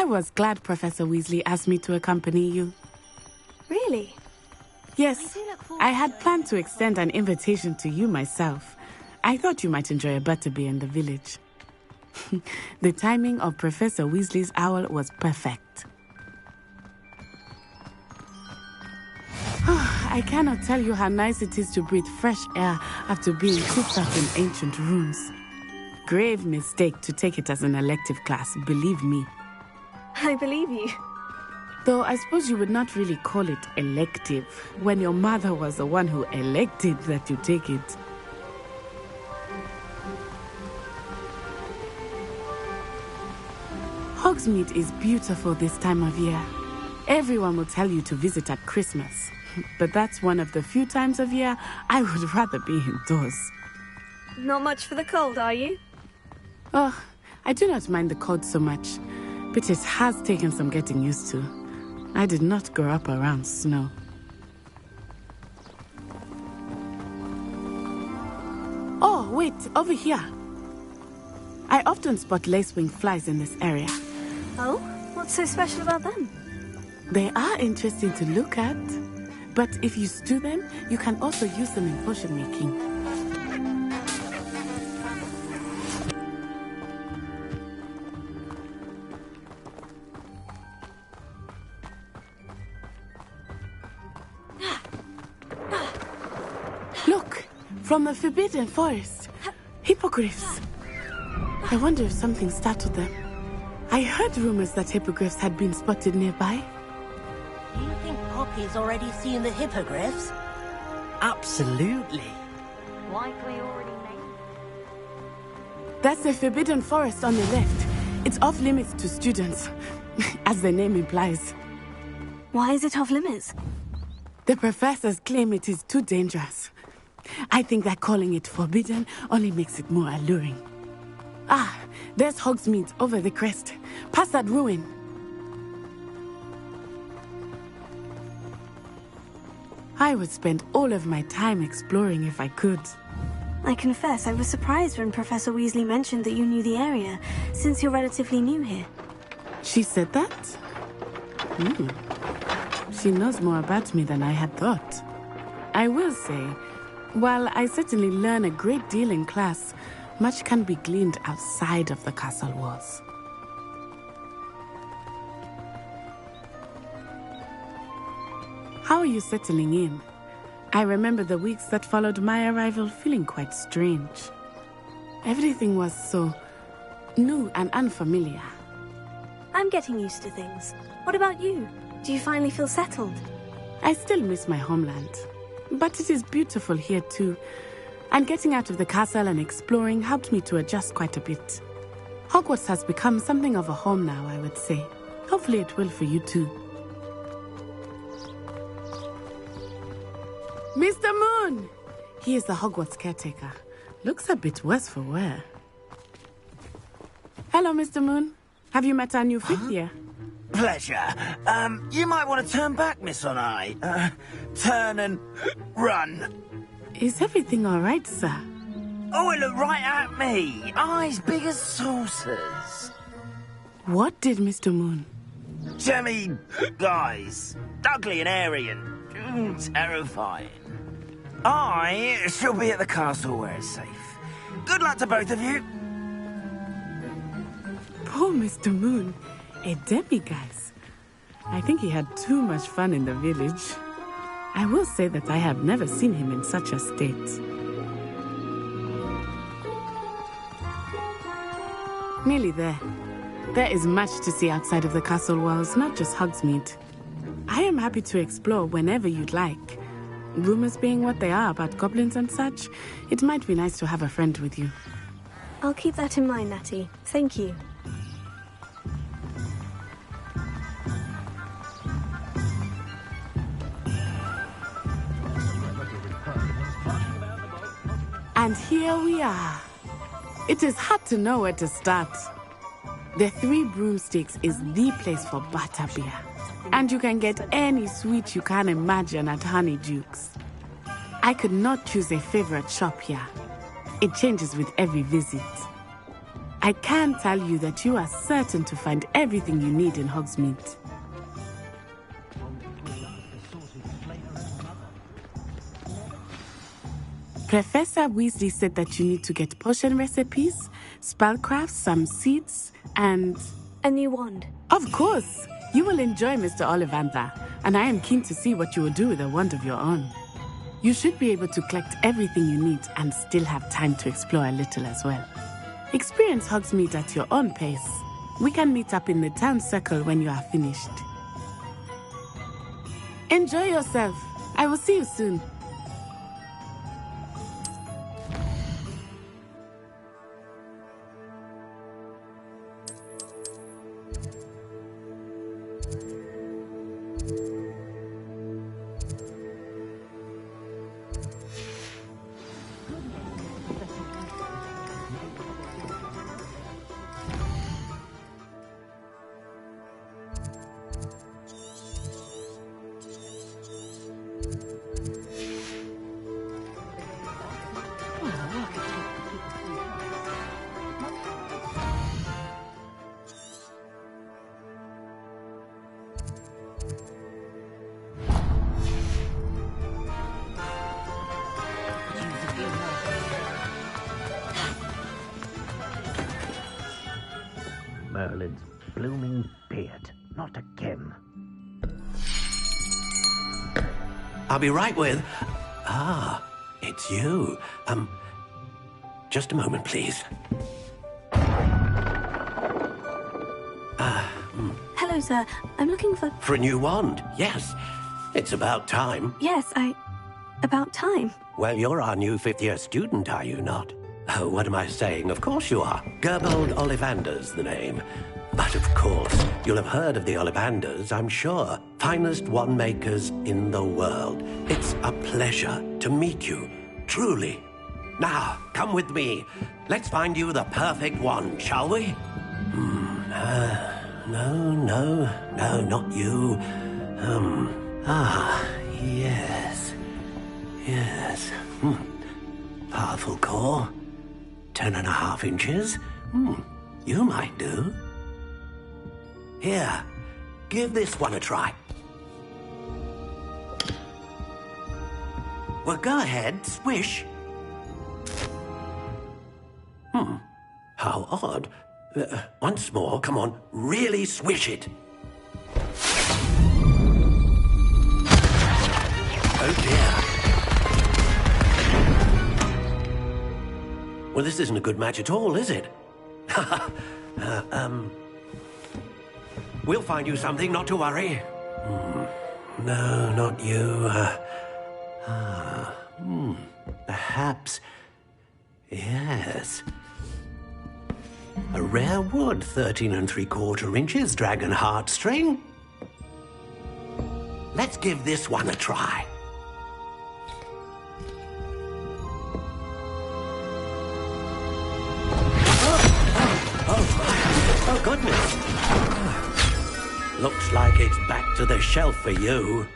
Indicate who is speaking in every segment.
Speaker 1: I was glad Professor Weasley asked me to accompany you.
Speaker 2: Really?
Speaker 1: Yes, I had planned to extend an invitation to you myself. I thought you might enjoy a butterbeer in the village. The timing of Professor Weasley's owl was perfect. I cannot tell you how nice it is to breathe fresh air after being cooped up in ancient rooms. Grave mistake to take it as an elective class, believe me.
Speaker 2: I believe you.
Speaker 1: Though I suppose you would not really call it elective when your mother was the one who elected that you take it. Hogsmeade is beautiful this time of year. Everyone will tell you to visit at Christmas. But that's one of the few times of year I would rather be indoors.
Speaker 2: Not much for the cold, are you?
Speaker 1: Oh, I do not mind the cold so much, but it has taken some getting used to. I did not grow up around snow. Oh, wait, over here. I often spot lacewing flies in this area.
Speaker 2: Oh? What's so special about them?
Speaker 1: They are interesting to look at, but if you stew them, you can also use them in potion making. Look, from the Forbidden Forest. Hippogriffs. I wonder if something startled them. I heard rumors that hippogriffs had been spotted nearby.
Speaker 3: Do you think Poppy's already seen the hippogriffs?
Speaker 4: Absolutely.
Speaker 2: Likely already named.
Speaker 1: That's the Forbidden Forest on the left. It's off limits to students, as the name implies.
Speaker 2: Why is it off limits?
Speaker 1: The professors claim it is too dangerous. I think that calling it forbidden only makes it more alluring. Ah, there's Hogsmeade over the crest, past that ruin. I would spend all of my time exploring if I could.
Speaker 2: I confess I was surprised when Professor Weasley mentioned that you knew the area, since you're relatively new here.
Speaker 1: She said that? She knows more about me than I had thought. I will say, while I certainly learn a great deal in class, much can be gleaned outside of the castle walls. How are you settling in? I remember the weeks that followed my arrival feeling quite strange. Everything was so new and unfamiliar.
Speaker 2: I'm getting used to things. What about you? Do you finally feel settled?
Speaker 1: I still miss my homeland, but it is beautiful here too. And getting out of the castle and exploring helped me to adjust quite a bit. Hogwarts has become something of a home now, I would say. Hopefully it will for you too. Mr. Moon! He is the Hogwarts caretaker. Looks a bit worse for wear. Hello, Mr. Moon. Have you met our new fifth year?
Speaker 4: Pleasure. You might want to turn back, Miss Onai. Turn and run.
Speaker 1: Is everything all right, sir?
Speaker 4: Oh, it looked right at me. Eyes big as saucers.
Speaker 1: What did Mr. Moon?
Speaker 4: Jemmy guys. Ugly and airy and terrifying. I shall be at the castle where it's safe. Good luck to both of you.
Speaker 1: Poor Mr. Moon. A demiguise. I think he had too much fun in the village. I will say that I have never seen him in such a state. Nearly there. There is much to see outside of the castle walls, not just Hogsmeade. I am happy to explore whenever you'd like. Rumors being what they are about goblins and such, it might be nice to have a friend with you.
Speaker 2: I'll keep that in mind, Natty. Thank you.
Speaker 1: And here we are. It is hard to know where to start. The Three Broomsticks is the place for butterbeer. And you can get any sweet you can imagine at Honeydukes. I could not choose a favorite shop here. It changes with every visit. I can tell you that you are certain to find everything you need in Hogsmeade. Professor Weasley said that you need to get potion recipes, spellcrafts, some seeds, and...
Speaker 2: A new wand.
Speaker 1: Of course! You will enjoy Mr. Ollivander, and I am keen to see what you will do with a wand of your own. You should be able to collect everything you need and still have time to explore a little as well. Experience Hogsmeade at your own pace. We can meet up in the town circle when you are finished. Enjoy yourself. I will see you soon.
Speaker 5: Merlin's blooming beard. Not again.
Speaker 6: I'll be right with... Ah, it's you. Just a moment, please.
Speaker 2: Hello, sir. I'm looking for...
Speaker 6: For a new wand, yes. It's about time.
Speaker 2: Yes, about time.
Speaker 6: Well, you're our new fifth-year student, are you not? Oh, what am I saying? Of course you are. Gerbold Ollivander's the name. But of course, you'll have heard of the Ollivanders, I'm sure. Finest wand makers in the world. It's a pleasure to meet you, truly. Now, come with me. Let's find you the perfect wand, shall we? No, not you. Yes. Powerful core. 10.5 inches. You might do. Here, give this one a try. Well, go ahead, swish. How odd. Once more, come on, really swish it. Oh dear. Well, this isn't a good match at all, is it? We'll find you something, not to worry. No, not you. Perhaps... Yes. A rare wood, 13 3/4 inches, dragon heartstring. Let's give this one a try. Oh, goodness. Looks like it's back to the shelf for you.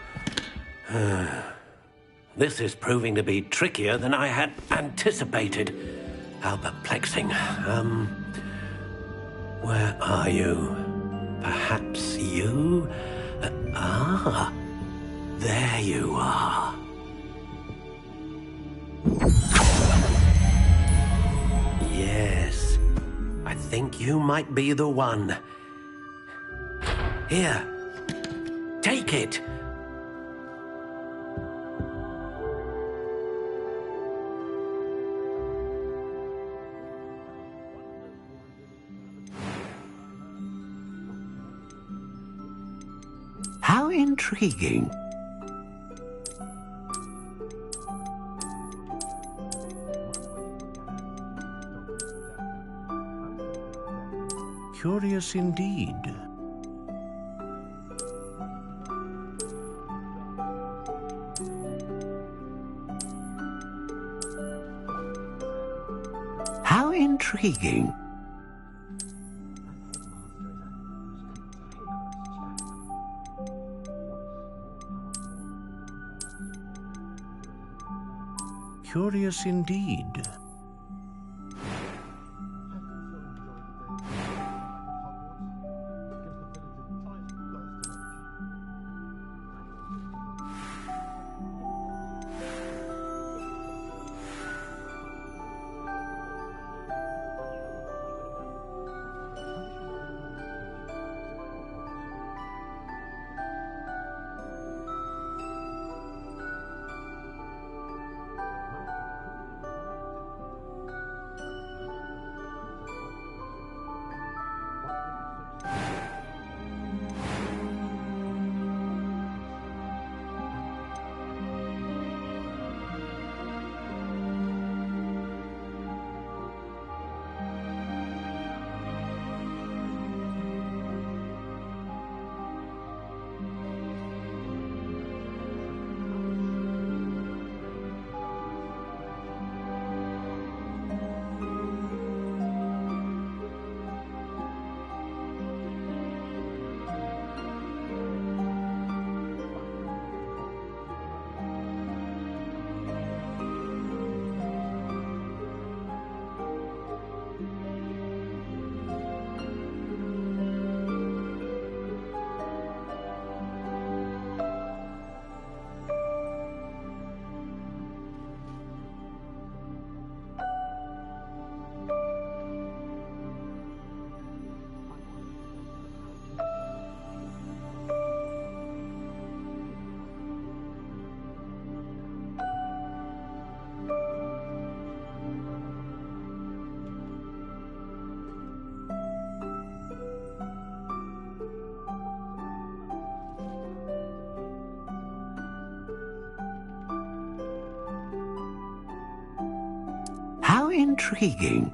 Speaker 6: This is proving to be trickier than I had anticipated. How perplexing. Where are you? Perhaps you? There you are. Yes, I think you might be the one. Here, take it. How intriguing.
Speaker 5: Curious indeed.
Speaker 6: How intriguing.
Speaker 5: Curious indeed.
Speaker 6: How intriguing.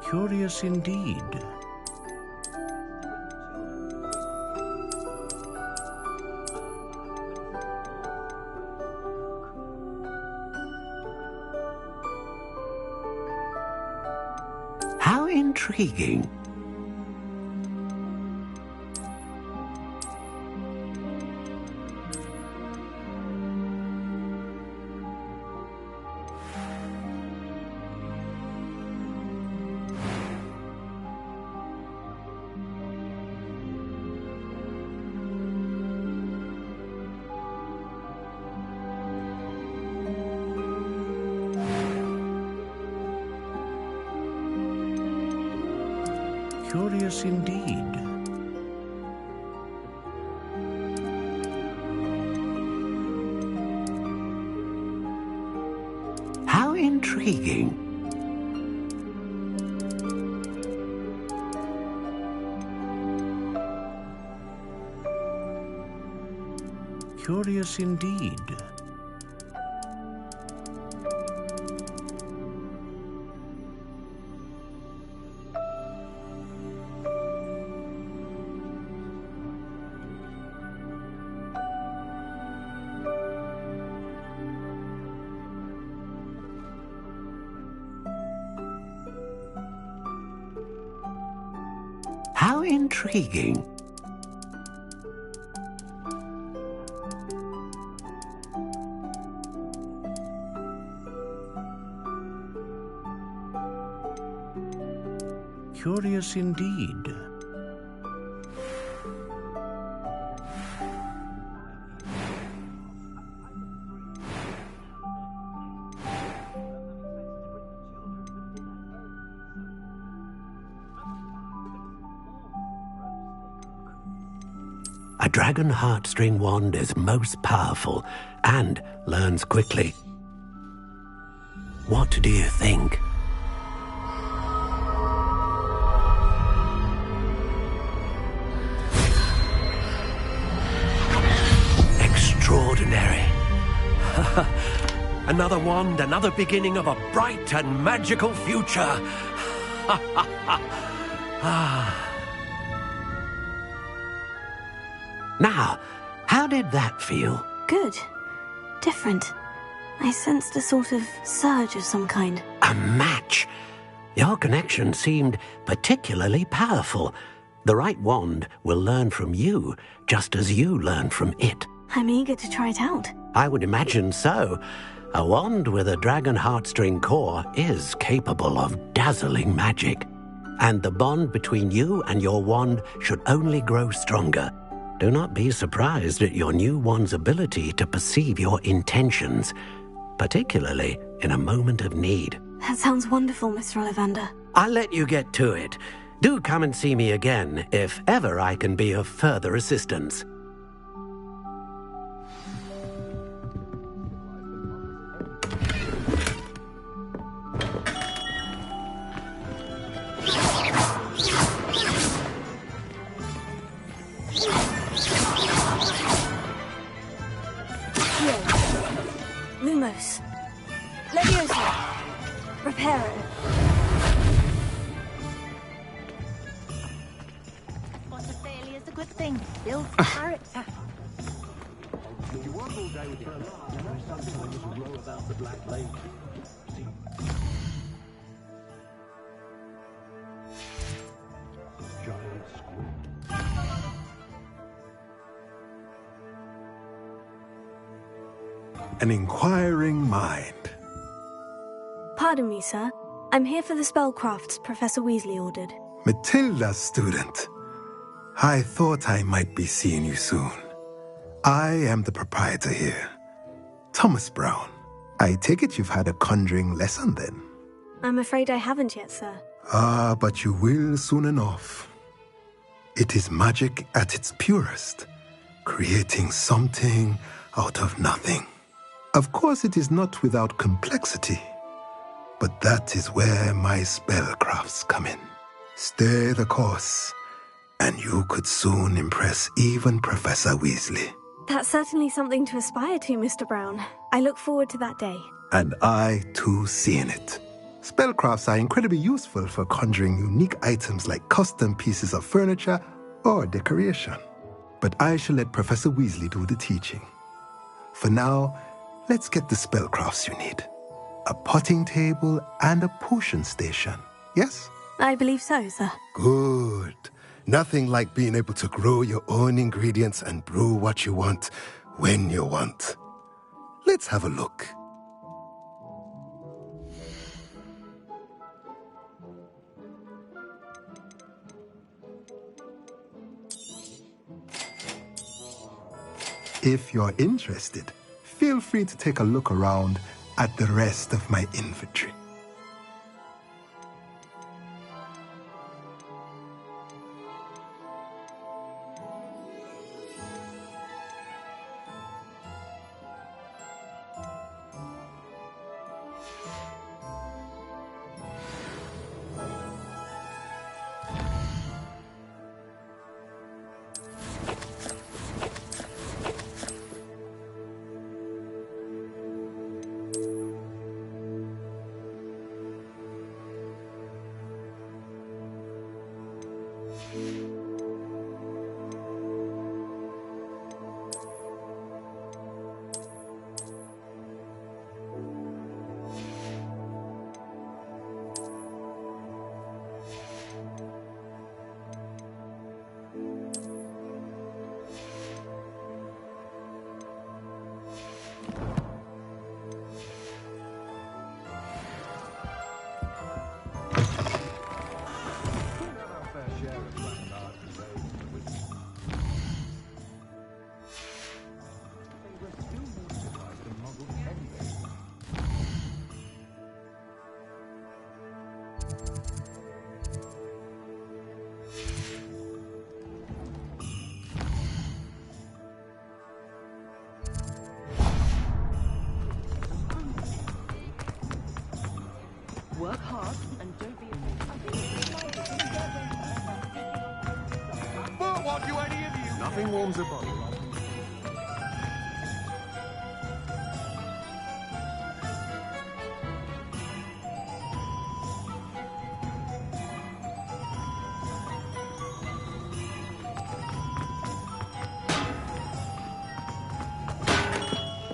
Speaker 6: Curious indeed. How intriguing. Curious indeed. How intriguing. Curious indeed. How intriguing. Curious indeed. A dragon heartstring wand is most powerful and learns quickly. What do you think? Extraordinary. Another wand, another beginning of a bright and magical future. Now, how did that feel?
Speaker 2: Good. Different. I sensed a sort of surge of some kind.
Speaker 6: A match. Your connection seemed particularly powerful. The right wand will learn from you, just as you learn from it.
Speaker 2: I'm eager to try it out.
Speaker 6: I would imagine so. A wand with a dragon heartstring core is capable of dazzling magic. And the bond between you and your wand should only grow stronger. Do not be surprised at your new wand's ability to perceive your intentions, particularly in a moment of need.
Speaker 2: That sounds wonderful, Mr. Ollivander.
Speaker 6: I'll let you get to it. Do come and see me again if ever I can be of further assistance.
Speaker 2: Lumos. Leviosa. Reparo.
Speaker 3: What a failure is a good thing. Builds character.
Speaker 5: You work all day with your alarm, and there's something when you row about the Black Lake. See? Giant squid.
Speaker 7: An inquiring mind.
Speaker 2: Pardon me, sir. I'm here for the spellcrafts Professor Weasley ordered.
Speaker 7: Matilda's student. I thought I might be seeing you soon. I am the proprietor here, Thomas Brown. I take it you've had a conjuring lesson then?
Speaker 2: I'm afraid I haven't yet, sir.
Speaker 7: Ah, but you will soon enough. It is magic at its purest, creating something out of nothing. Of course, it is not without complexity, but that is where my spellcrafts come in. Stay the course, and you could soon impress even Professor Weasley.
Speaker 2: That's certainly something to aspire to, Mr. Brown. I look forward to that day.
Speaker 7: And I, too, seeing it. Spellcrafts are incredibly useful for conjuring unique items like custom pieces of furniture or decoration. But I shall let Professor Weasley do the teaching. For now, let's get the spellcrafts you need. A potting table and a potion station, yes?
Speaker 2: I believe so, sir.
Speaker 7: Good. Nothing like being able to grow your own ingredients and brew what you want when you want. Let's have a look. If you're interested, feel free to take a look around at the rest of my inventory.
Speaker 8: Work hard and don't be
Speaker 5: But what do any of you? Nothing warms a body.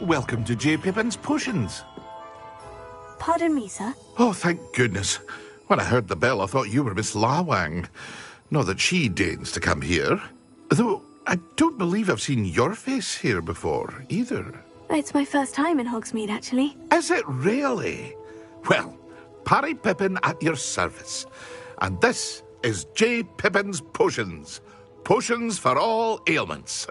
Speaker 9: Welcome to J. Pippin's Potions.
Speaker 2: Pardon me, sir.
Speaker 9: Oh, thank goodness. When I heard the bell, I thought you were Miss Lawang. Not that she deigns to come here. Though I don't believe I've seen your face here before, either.
Speaker 2: It's my first time in Hogsmeade, actually.
Speaker 9: Is it really? Well, Parry Pippin at your service. And this is J. Pippin's Potions. Potions for all ailments.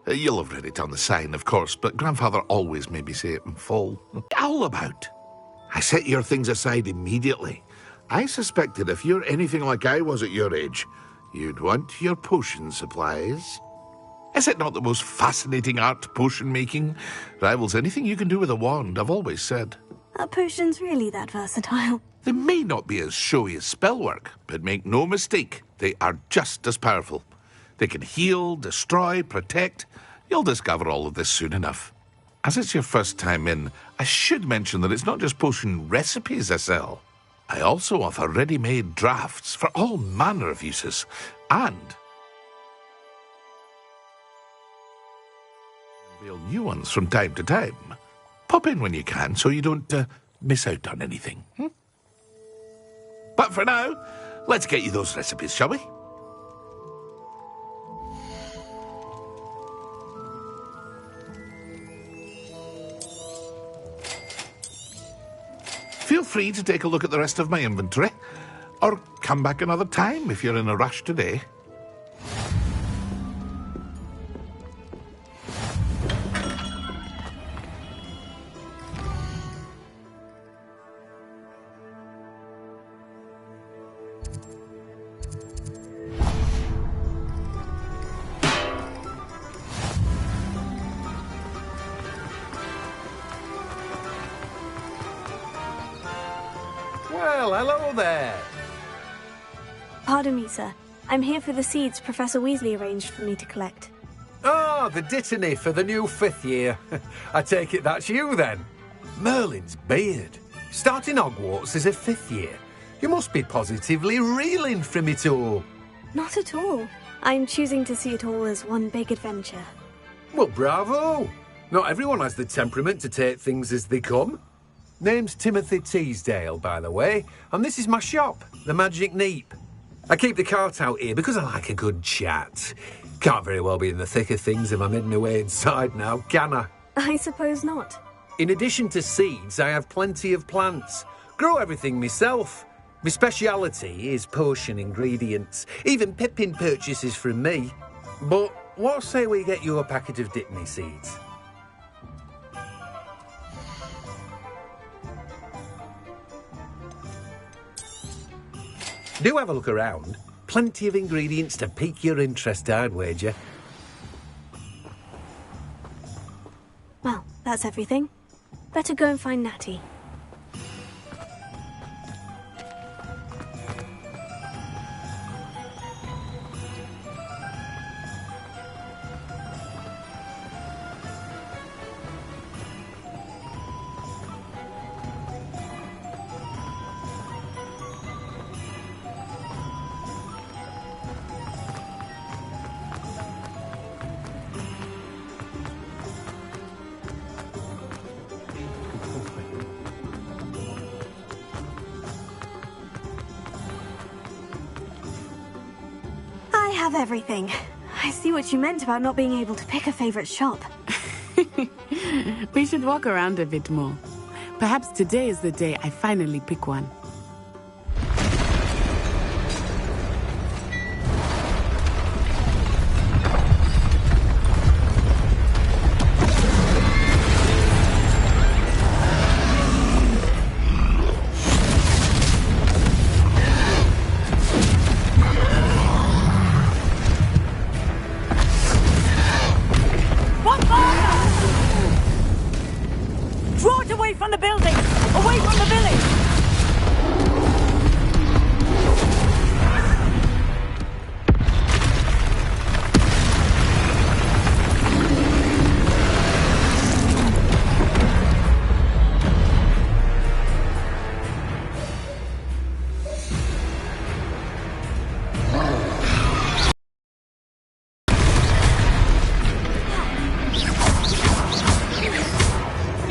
Speaker 9: You'll have read it on the sign, of course, but Grandfather always made me say it in full. All about. I set your things aside immediately. I suspected if you're anything like I was at your age, you'd want your potion supplies. Is it not the most fascinating art, potion making? Rivals anything you can do with a wand, I've always said.
Speaker 2: Are potions really that versatile?
Speaker 9: They may not be as showy as spellwork, but make no mistake, they are just as powerful. They can heal, destroy, protect. You'll discover all of this soon enough. As it's your first time in, I should mention that it's not just potion recipes I sell. I also offer ready-made drafts for all manner of uses, and unveil new ones from time to time. Pop in when you can so you don't miss out on anything. But for now, let's get you those recipes, shall we? Feel free to take a look at the rest of my inventory, or come back another time if you're in a rush today.
Speaker 10: Well, hello there.
Speaker 2: Pardon me, sir. I'm here for the seeds Professor Weasley arranged for me to collect.
Speaker 10: Ah, the dittany for the new 5th year. I take it that's you, then. Merlin's beard. Starting Hogwarts as a 5th year. You must be positively reeling from it all.
Speaker 2: Not at all. I'm choosing to see it all as one big adventure.
Speaker 10: Well, bravo. Not everyone has the temperament to take things as they come. Name's Timothy Teasdale, by the way, and this is my shop, the Magic Neep. I keep the cart out here because I like a good chat. Can't very well be in the thick of things if I'm hidden away inside now, can I?
Speaker 2: I suppose not.
Speaker 10: In addition to seeds, I have plenty of plants. Grow everything myself. My speciality is potion ingredients. Even Pippin purchases from me. But what say we get you a packet of Dittany seeds? Do have a look around. Plenty of ingredients to pique your interest, I'd wager.
Speaker 2: Well, that's everything. Better go and find Natty. I have everything. I see what you meant about not being able to pick a favorite shop.
Speaker 1: We should walk around a bit more. Perhaps today is the day I finally pick one.
Speaker 3: Draw it away from the building! Away from the village!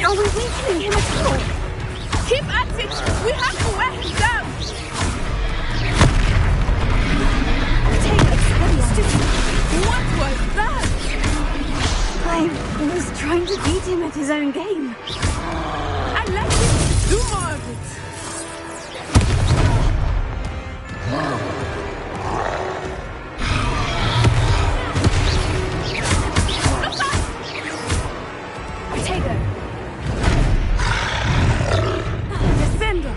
Speaker 2: Are we weakening him at all?
Speaker 1: Keep at it! We have to wear him down!
Speaker 2: Take it steady.
Speaker 1: What was that?
Speaker 2: I was trying to beat him at his own game.
Speaker 1: I let him do more of it.
Speaker 2: Potato.
Speaker 1: Descendo.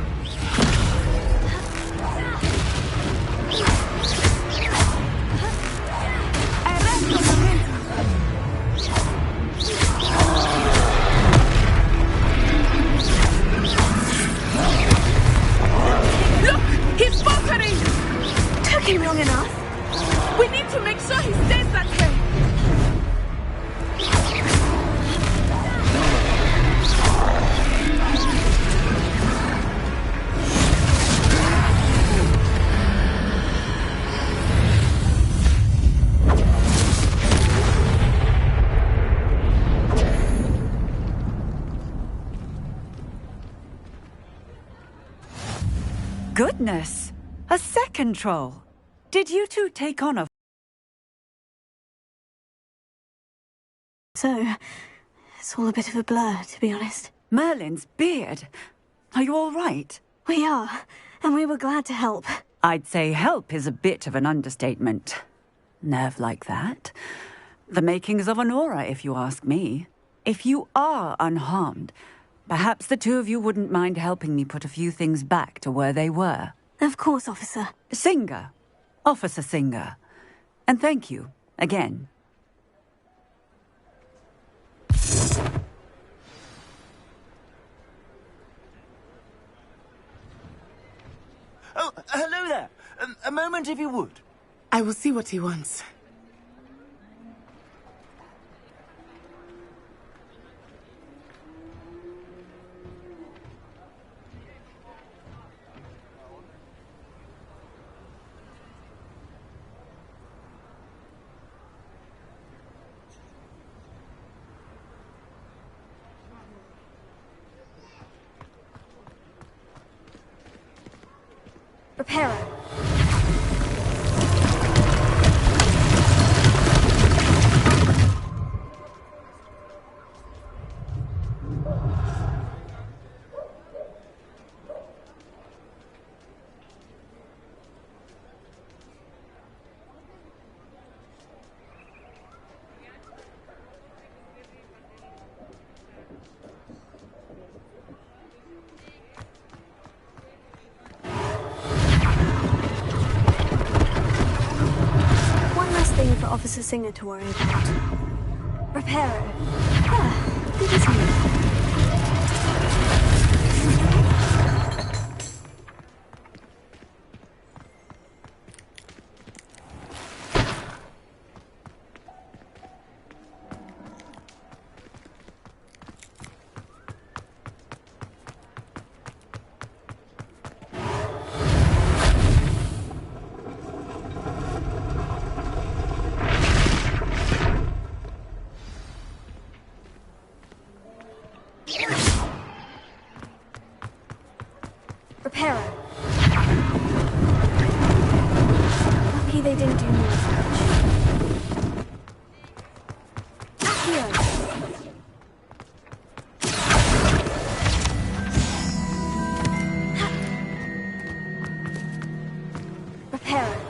Speaker 1: Arresto momento. Look! He's faltering!
Speaker 2: Took him long enough.
Speaker 1: We need to make sure he stays that way.
Speaker 11: Goodness! A second troll! Did you two take on a...
Speaker 2: So, it's all a bit of a blur, to be honest.
Speaker 11: Merlin's beard? Are you all right?
Speaker 2: We are, and we were glad to help.
Speaker 11: I'd say help is a bit of an understatement. Nerve like that. The makings of an aura, if you ask me. If you are unharmed, perhaps the two of you wouldn't mind helping me put a few things back to where they were.
Speaker 2: Of course, officer.
Speaker 11: Singer. Officer Singer. And thank you, again.
Speaker 4: Oh, hello there. A moment, if you would.
Speaker 1: I will see what he wants.
Speaker 2: Repairer. For Officer Singer to worry about. Repairer. Ah, good as new. Repairer. Lucky they didn't do more damage. Here. Repairer.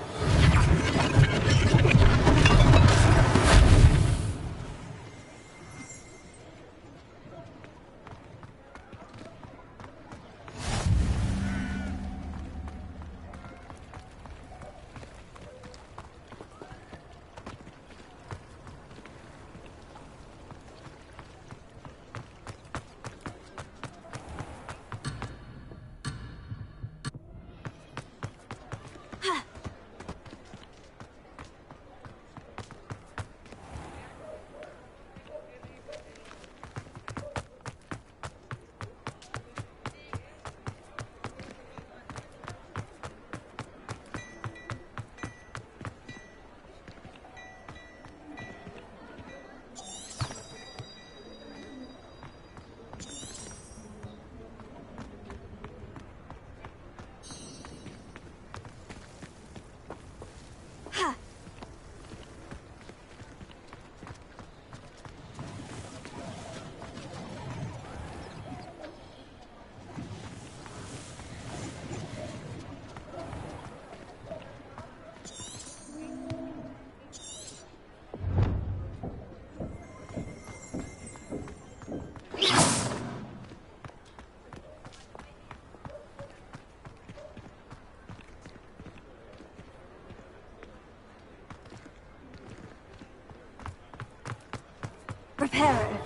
Speaker 2: Repairer.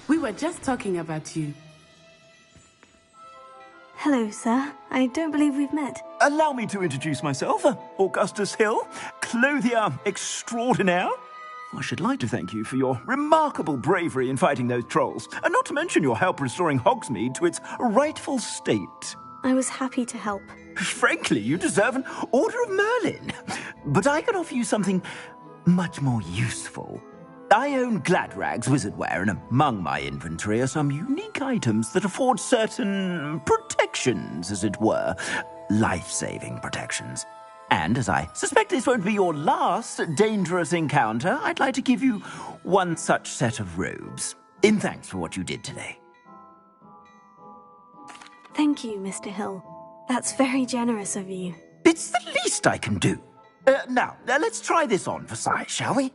Speaker 1: We were just talking about you.
Speaker 2: Hello, sir. I don't believe we've met.
Speaker 4: Allow me to introduce myself, Augustus Hill, clothier extraordinaire. I should like to thank you for your remarkable bravery in fighting those trolls, and not to mention your help restoring Hogsmeade to its rightful state.
Speaker 2: I was happy to help.
Speaker 4: Frankly, you deserve an Order of Merlin. But I can offer you something much more useful. I own Gladrag's wizardware, and among my inventory are some unique items that afford certain protection. protections, as it were. Life-saving protections. And as I suspect this won't be your last dangerous encounter, I'd like to give you one such set of robes, in thanks for what you did today.
Speaker 2: Thank you, Mr. Hill. That's very generous of you.
Speaker 4: It's the least I can do. Now, let's try this on for size, shall we?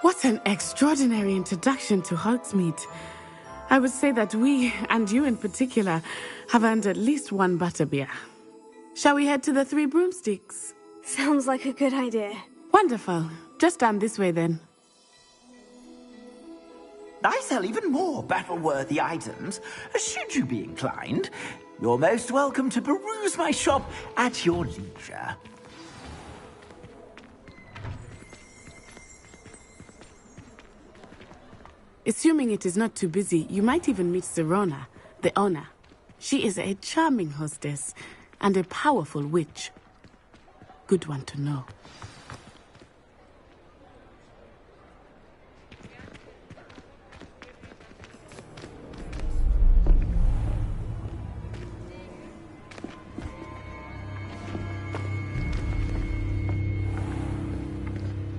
Speaker 1: What an extraordinary introduction to Hogsmeade. I would say that we, and you in particular, have earned at least one butterbeer. Shall we head to the Three Broomsticks?
Speaker 2: Sounds like a good idea.
Speaker 1: Wonderful. Just down this way then.
Speaker 4: I sell even more battle-worthy items, should you be inclined. You're most welcome to peruse my shop at your leisure.
Speaker 1: Assuming it is not too busy, you might even meet Sirona, the owner. She is a charming hostess and a powerful witch. Good one to know.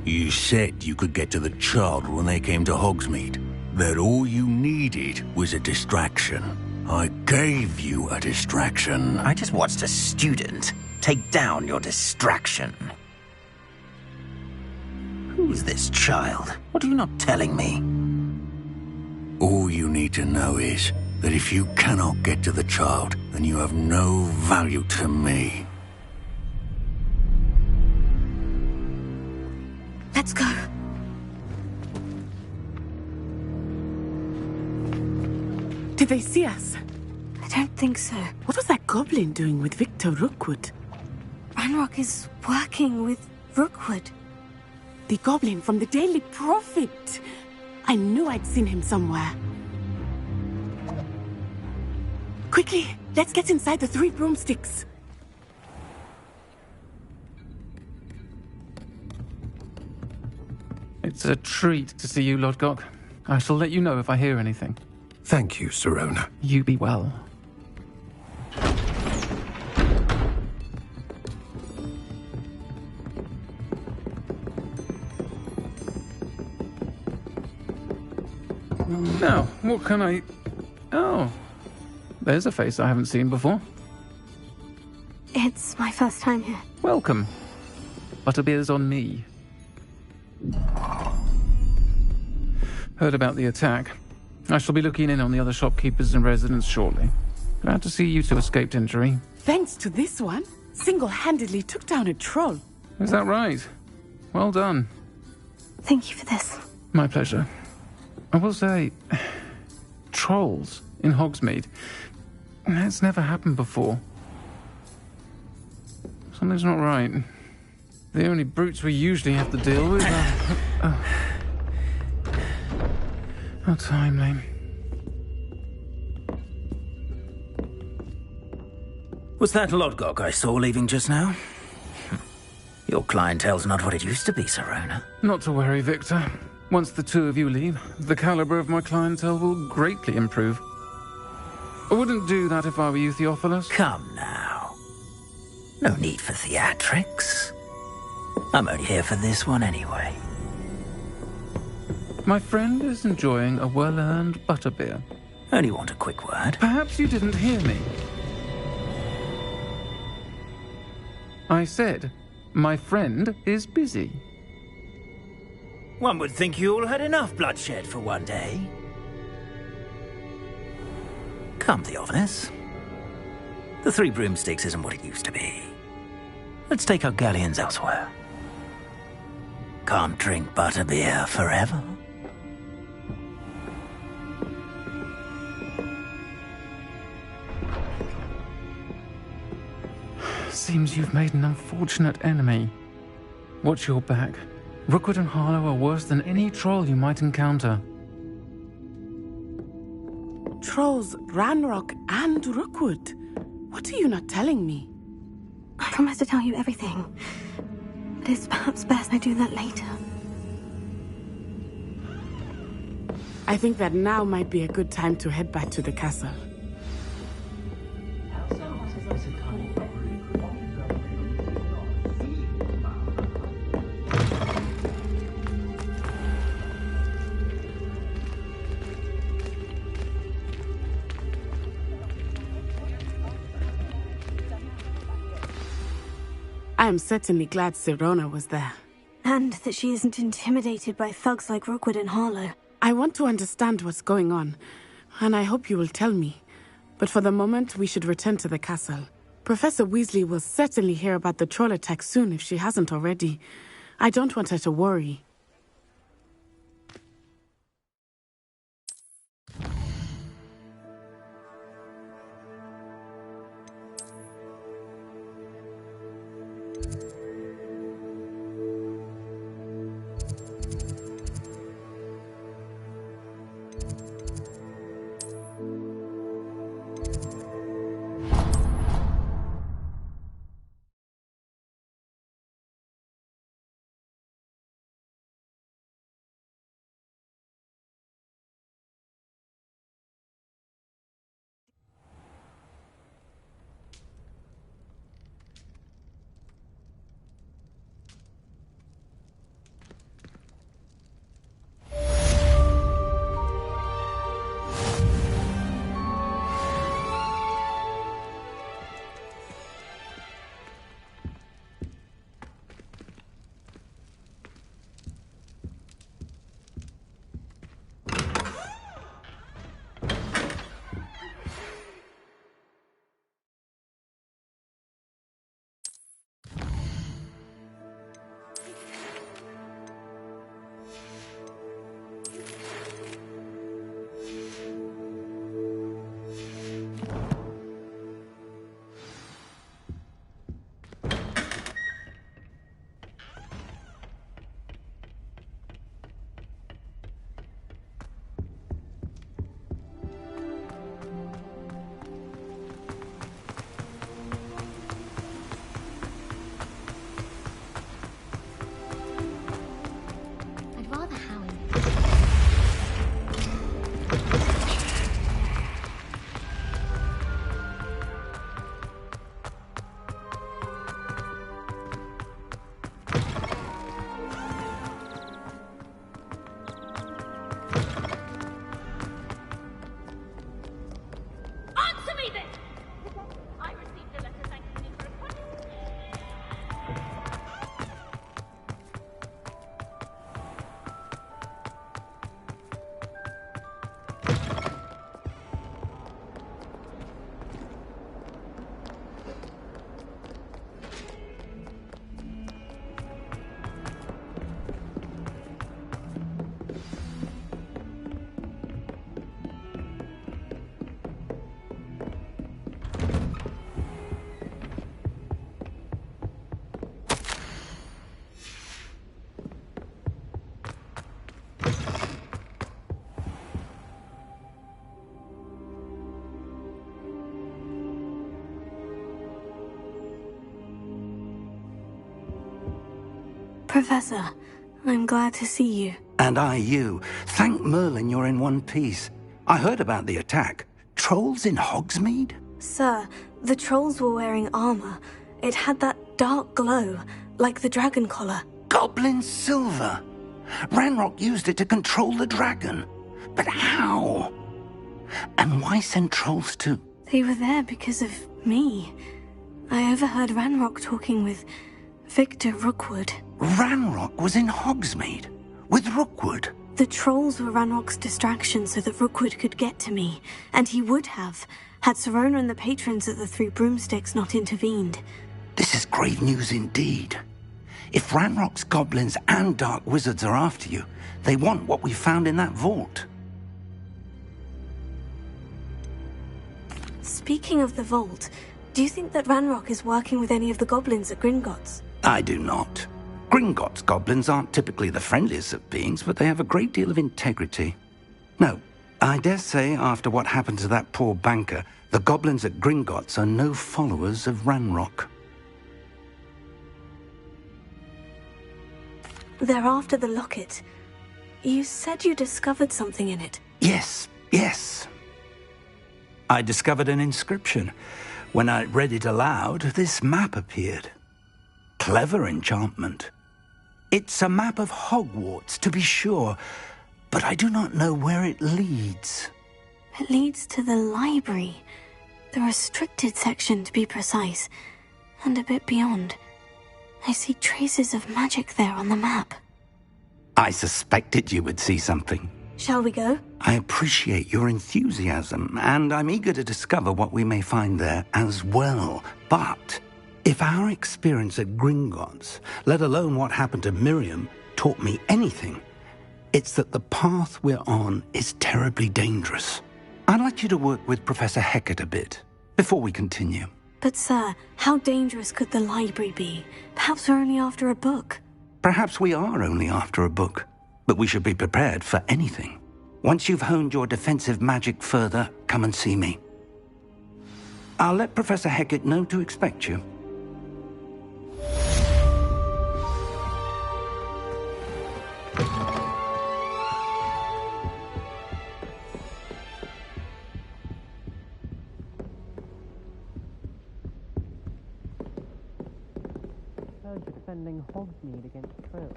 Speaker 5: You said you could get to the child when they came to Hogsmeade. That all you needed was a distraction. I gave you a distraction.
Speaker 4: I just watched a student take down your distraction. Who's this child? What are you not telling me?
Speaker 5: All you need to know is that if you cannot get to the child, then you have no value to me.
Speaker 2: Let's go.
Speaker 1: Did they see us?
Speaker 2: I don't think so.
Speaker 1: What was that goblin doing with Victor Rookwood?
Speaker 2: Ranrock is working with Rookwood.
Speaker 1: The goblin from the Daily Prophet. I knew I'd seen him somewhere. Quickly, let's get inside the Three Broomsticks.
Speaker 12: It's a treat to see you, Lodgok. I shall let you know if I hear anything.
Speaker 10: Thank you, Sirona.
Speaker 12: You be well. Now, what can I... Oh, there's a face I haven't seen before.
Speaker 2: It's my first time here.
Speaker 12: Welcome. Butterbeer's on me. Heard about the attack. I shall be looking in on the other shopkeepers and residents shortly. Glad to see you two escaped injury.
Speaker 1: Thanks to this one, single-handedly took down a troll.
Speaker 12: Is that right? Well done.
Speaker 2: Thank you for this.
Speaker 12: My pleasure. I will say, trolls in Hogsmeade. It's never happened before. Something's not right. The only brutes we usually have to deal with are... How timely.
Speaker 4: Was that Lodgok I saw leaving just now? Your clientele's not what it used to be, Sirona.
Speaker 12: Not to worry, Victor. Once the two of you leave, the caliber of my clientele will greatly improve. I wouldn't do that if I were you, Theophilus.
Speaker 4: Come now. No need for theatrics. I'm only here for this one anyway.
Speaker 12: My friend is enjoying a well-earned butterbeer.
Speaker 4: Only want a quick word.
Speaker 12: Perhaps you didn't hear me. I said, my friend is busy.
Speaker 4: One would think you all had enough bloodshed for one day. Come, Theophilus. The Three Broomsticks isn't what it used to be.
Speaker 13: Let's take our galleons elsewhere. Can't drink butterbeer forever.
Speaker 12: Seems you've made an unfortunate enemy. Watch your back. Rookwood and Harlow are worse than any troll you might encounter.
Speaker 1: Trolls, Ranrock, and Rookwood. What are you not telling me?
Speaker 2: I promise to tell you everything. But it's perhaps best I do that later.
Speaker 1: I think that now might be a good time to head back to the castle. I am certainly glad Sirona was there.
Speaker 2: And that she isn't intimidated by thugs like Rookwood and Harlow.
Speaker 1: I want to understand what's going on, and I hope you will tell me. But for the moment, we should return to the castle. Professor Weasley will certainly hear about the troll attack soon if she hasn't already. I don't want her to worry.
Speaker 2: Professor, I'm glad to see you.
Speaker 13: And I you. Thank Merlin you're in one piece. I heard about the attack. Trolls in Hogsmeade?
Speaker 2: Sir, the trolls were wearing armor. It had that dark glow, like the dragon collar.
Speaker 13: Goblin silver. Ranrock used it to control the dragon. But how? And why send trolls too?
Speaker 2: They were there because of me. I overheard Ranrock talking with Victor Rookwood.
Speaker 13: Ranrock was in Hogsmeade with Rookwood.
Speaker 2: The trolls were Ranrock's distraction so that Rookwood could get to me, and he would have, had Sirona and the patrons at the Three Broomsticks not intervened.
Speaker 13: This is grave news indeed. If Ranrock's goblins and dark wizards are after you, they want what we found in that vault.
Speaker 2: Speaking of the vault, do you think that Ranrock is working with any of the goblins at Gringotts?
Speaker 13: I do not. Gringotts goblins aren't typically the friendliest of beings, but they have a great deal of integrity. No, I dare say after what happened to that poor banker, the goblins at Gringotts are no followers of Ranrock.
Speaker 2: They're after the locket. You said you discovered something in it.
Speaker 13: Yes. I discovered an inscription. When I read it aloud, this map appeared. Clever enchantment. It's a map of Hogwarts, to be sure, but I do not know where it leads.
Speaker 2: It leads to the library. The restricted section, to be precise. And a bit beyond. I see traces of magic there on the map.
Speaker 13: I suspected you would see something.
Speaker 2: Shall we go?
Speaker 13: I appreciate your enthusiasm, and I'm eager to discover what we may find there as well. But if our experience at Gringotts, let alone what happened to Miriam, taught me anything, it's that the path we're on is terribly dangerous. I'd like you to work with Professor Hecat a bit before we continue.
Speaker 2: But sir, how dangerous could the library be? Perhaps we're only after a book.
Speaker 13: Perhaps we are only after a book, but we should be prepared for anything. Once you've honed your defensive magic further, come and see me. I'll let Professor Hecat know to expect you.
Speaker 3: Defending Hogsmeade against Trill.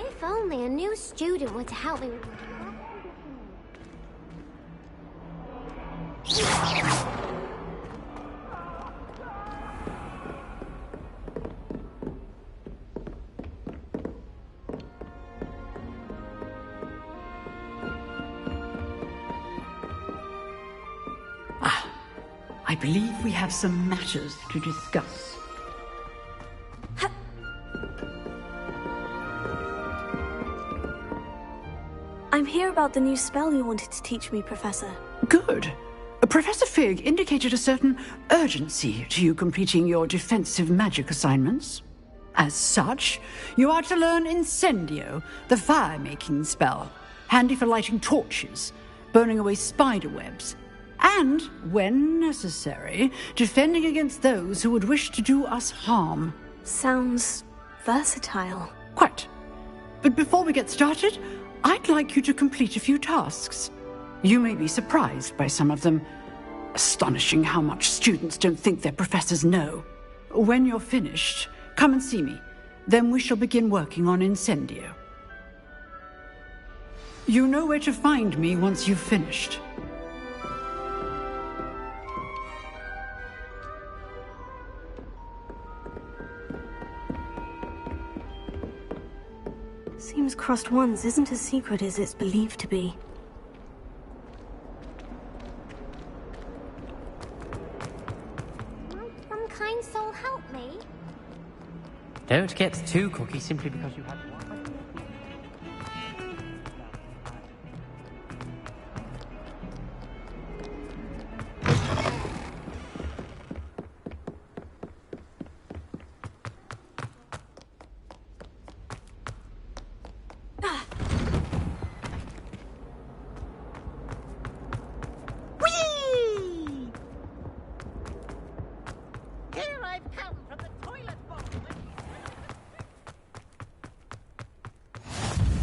Speaker 14: If only a new student were to help me with
Speaker 15: I believe we have some matters to discuss.
Speaker 2: I'm here about the new spell you wanted to teach me, Professor.
Speaker 15: Good. Professor Fig indicated a certain urgency to you completing your defensive magic assignments. As such, you are to learn Incendio, the fire-making spell, handy for lighting torches, burning away spider webs, and, when necessary, defending against those who would wish to do us harm.
Speaker 2: Sounds versatile.
Speaker 15: Quite. But before we get started, I'd like you to complete a few tasks. You may be surprised by some of them. Astonishing how much students don't think their professors know. When you're finished, come and see me. Then we shall begin working on Incendio. You know where to find me once you've finished.
Speaker 2: Seems crossed ones isn't as secret as it's believed to be.
Speaker 14: Might some kind soul help me?
Speaker 3: Don't get too cocky simply because you had one.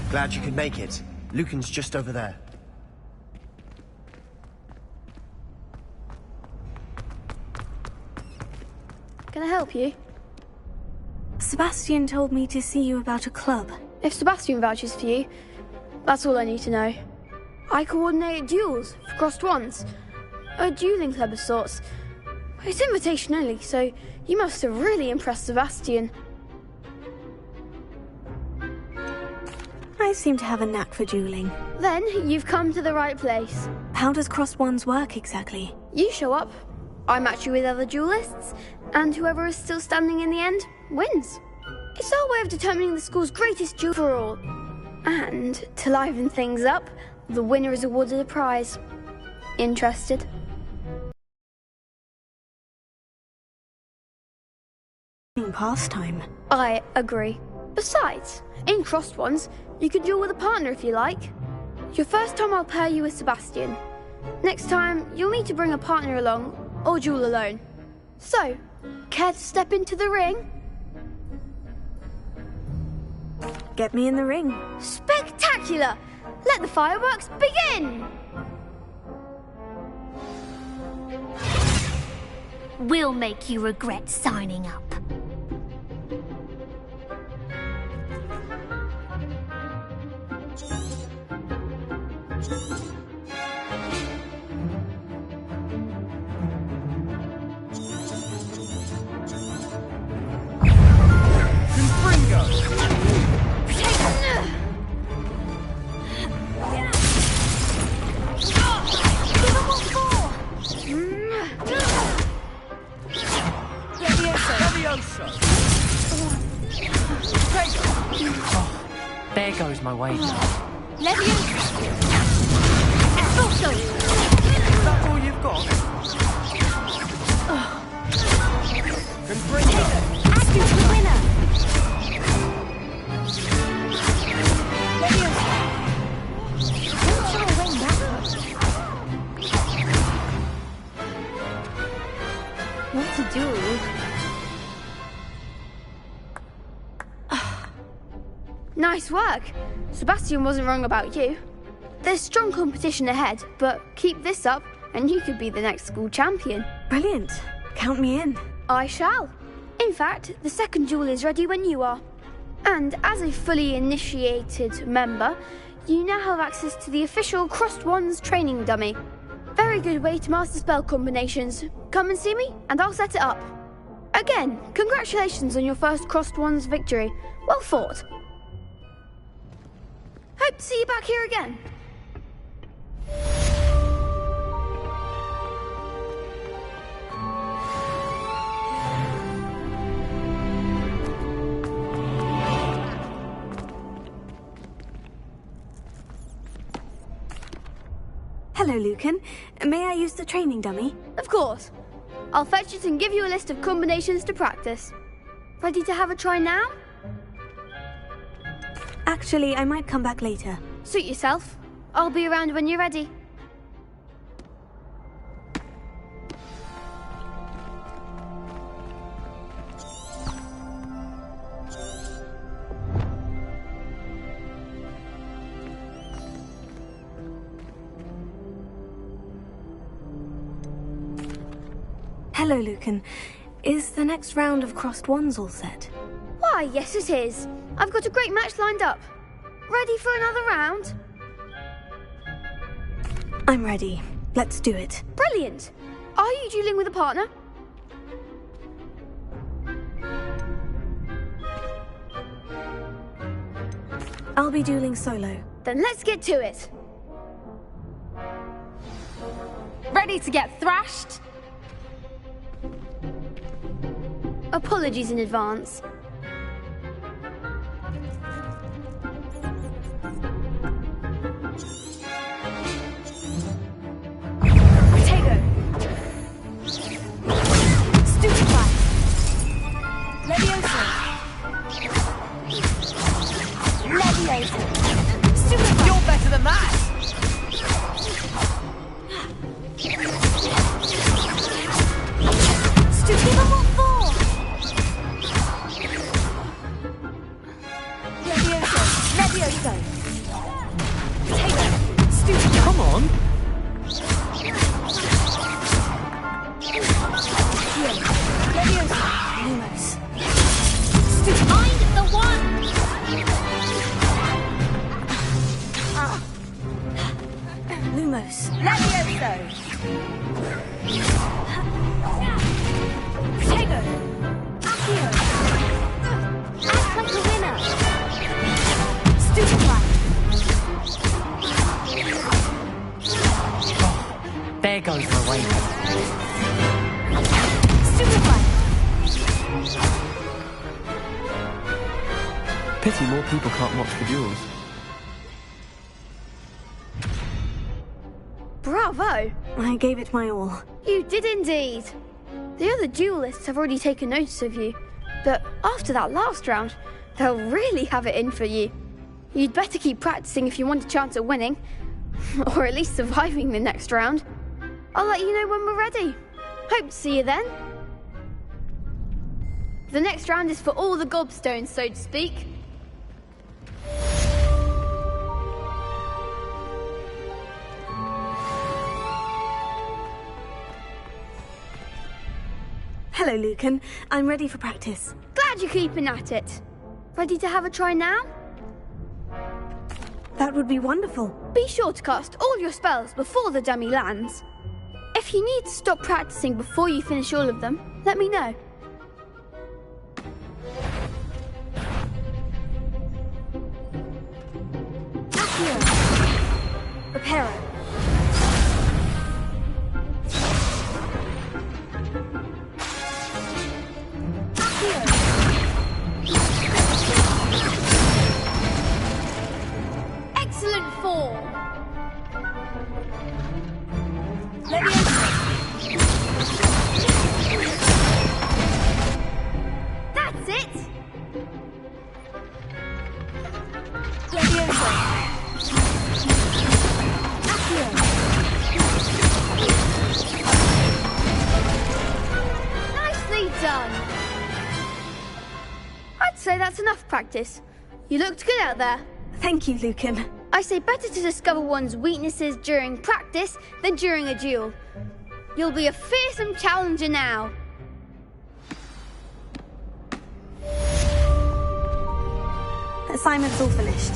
Speaker 16: Glad you could make it. Lucan's just over there.
Speaker 2: Can I help you? Sebastian told me to see you about a club.
Speaker 17: If Sebastian vouches for you, that's all I need to know. I coordinate duels for crossed ones. A dueling club of sorts. It's invitation only, so you must have really impressed Sebastian.
Speaker 2: I seem to have a knack for dueling.
Speaker 17: Then you've come to the right place.
Speaker 2: How does crossed ones work exactly?
Speaker 17: You show up, I match you with other duelists, and whoever is still standing in the end wins. It's our way of determining the school's greatest duel for all. And to liven things up, the winner is awarded a prize. Interested?
Speaker 2: Pastime.
Speaker 17: I agree. Besides, in crossed ones, you could duel with a partner if you like. Your first time I'll pair you with Sebastian. Next time, you'll need to bring a partner along, or duel alone. So, care to step into the ring?
Speaker 2: Get me in the ring.
Speaker 17: Spectacular! Let the fireworks begin!
Speaker 14: We'll make you regret signing up.
Speaker 3: There goes my wager.
Speaker 17: Leviosa! Expulso!
Speaker 3: Is that all you've got? Confringo!
Speaker 17: Add you to the winner! Leviosa! Won't you win that? What to do? Nice work. Sebastian wasn't wrong about you. There's strong competition ahead, but keep this up and you could be the next school champion.
Speaker 2: Brilliant. Count me in.
Speaker 17: I shall. In fact, the second duel is ready when you are. And as a fully initiated member, you now have access to the official Crossed Wands training dummy. Very good way to master spell combinations. Come and see me and I'll set it up. Again, congratulations on your first Crossed Wands victory. Well fought. Hope to see you back here again.
Speaker 2: Hello, Lucan. May I use the training dummy?
Speaker 17: Of course. I'll fetch it and give you a list of combinations to practice. Ready to have a try now?
Speaker 2: Actually, I might come back later.
Speaker 17: Suit yourself. I'll be around when you're ready.
Speaker 2: Hello, Lucan. Is the next round of Crossed Wands all set?
Speaker 17: Why, yes it is. I've got a great match lined up. Ready for another round?
Speaker 2: I'm ready. Let's do it.
Speaker 17: Brilliant. Are you dueling with a partner?
Speaker 2: I'll be dueling solo.
Speaker 17: Then let's get to it.
Speaker 18: Ready to get thrashed?
Speaker 17: Apologies in advance. Potato. Stupefy. Leviosa. Leviosa. Stupefy.
Speaker 3: You're better than that!
Speaker 17: Stupefy, what for? Leviosa. Potato. Stupefy.
Speaker 3: Come on!
Speaker 17: Leviosa. Lumos. Stupefy.
Speaker 14: Find the one!
Speaker 2: Lumos.
Speaker 3: Levioso!
Speaker 2: Tego.
Speaker 14: Accio! Act like a winner!
Speaker 3: Stupefy! There goes the way. Stupefy!
Speaker 19: Pity more people can't watch the duels.
Speaker 17: Bravo!
Speaker 2: I gave it my all.
Speaker 17: You did indeed. The other duelists have already taken notice of you, but after that last round, they'll really have it in for you. You'd better keep practicing if you want a chance at winning, or at least surviving the next round. I'll let you know when we're ready. Hope to see you then. The next round is for all the gobstones, so to speak.
Speaker 2: Hello, Lucan. I'm ready for practice.
Speaker 17: Glad you're keeping at it. Ready to have a try now?
Speaker 2: That would be wonderful.
Speaker 17: Be sure to cast all your spells before the dummy lands. If you need to stop practicing before you finish all of them, let me know.
Speaker 2: Accio. Reparo.
Speaker 14: Excellent form!
Speaker 17: That's it! Nicely done! I'd say that's enough practice. You looked good out there.
Speaker 2: Thank you, Lucan.
Speaker 17: I say better to discover one's weaknesses during practice than during a duel. You'll be a fearsome challenger now.
Speaker 2: Assignment's all finished.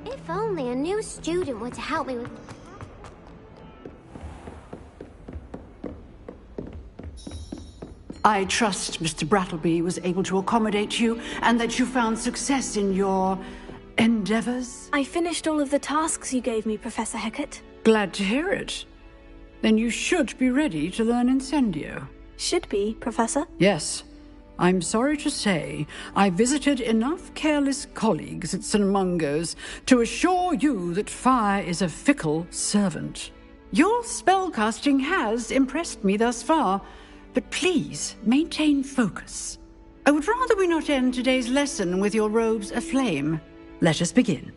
Speaker 14: If only a new student were to help me with...
Speaker 15: I trust Mr. Brattleby was able to accommodate you and that you found success in your endeavors.
Speaker 2: I finished all of the tasks you gave me, Professor Hecat.
Speaker 15: Glad to hear it. Then you should be ready to learn Incendio.
Speaker 2: Should be, Professor?
Speaker 15: Yes. I'm sorry to say, I visited enough careless colleagues at St. Mungo's to assure you that fire is a fickle servant. Your spellcasting has impressed me thus far, but please maintain focus. I would rather we not end today's lesson with your robes aflame. Let us begin.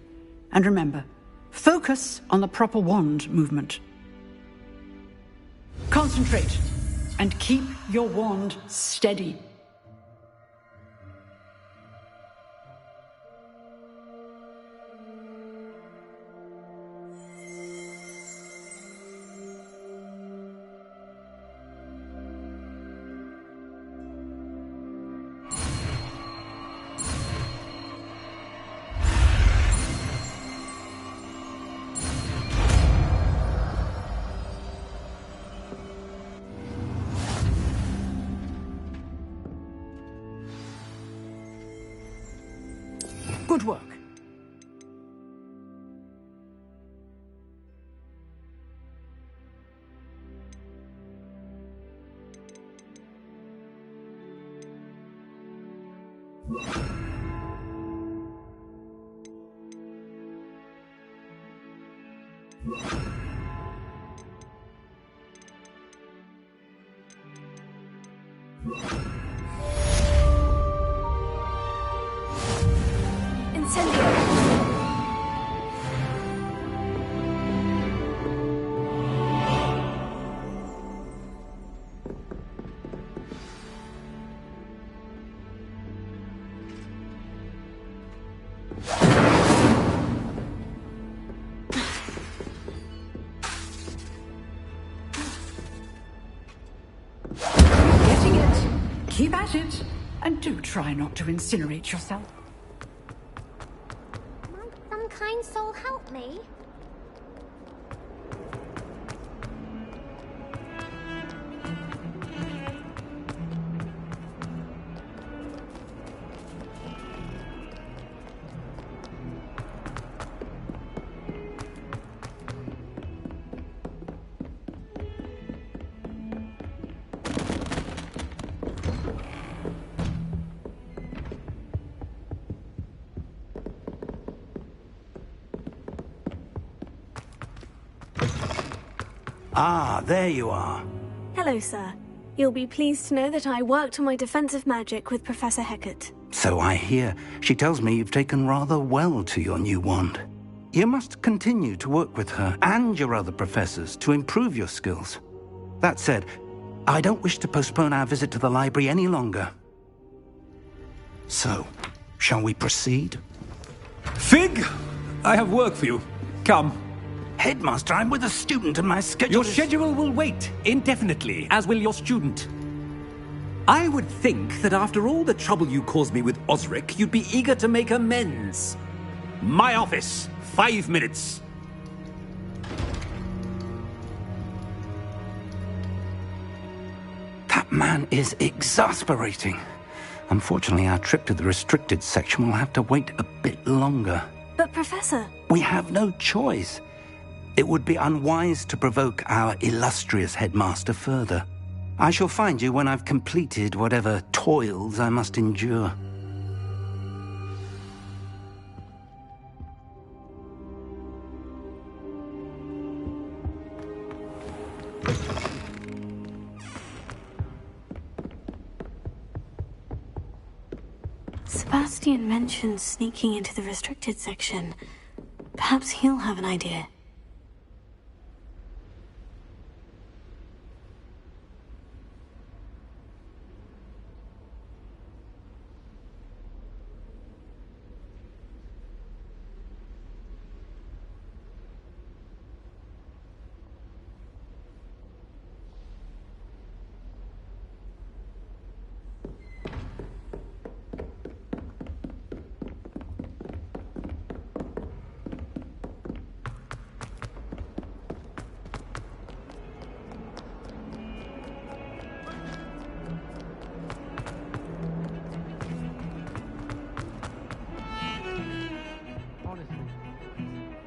Speaker 15: And remember, focus on the proper wand movement. Concentrate and keep your wand steady. Good work. Getting it. Keep at it. And do try not to incinerate yourself.
Speaker 14: Might some kind soul help me?
Speaker 13: Ah, there you are.
Speaker 20: Hello, sir. You'll be pleased to know that I worked on my defensive magic with Professor Hecat.
Speaker 13: So I hear. She tells me you've taken rather well to your new wand. You must continue to work with her and your other professors to improve your skills. That said, I don't wish to postpone our visit to the library any longer. So, shall we proceed?
Speaker 21: Fig! I have work for you. Come.
Speaker 13: Headmaster, I'm with a student and my schedule
Speaker 21: Your schedule will wait indefinitely, as will your student. I would think that after all the trouble you caused me with Osric, you'd be eager to make amends. My office, 5 minutes.
Speaker 13: That man is exasperating. Unfortunately, our trip to the restricted section will have to wait a bit longer.
Speaker 20: But, Professor...
Speaker 13: We have no choice. It would be unwise to provoke our illustrious headmaster further. I shall find you when I've completed whatever toils I must endure.
Speaker 2: Sebastian mentioned sneaking into the restricted section. Perhaps he'll have an idea.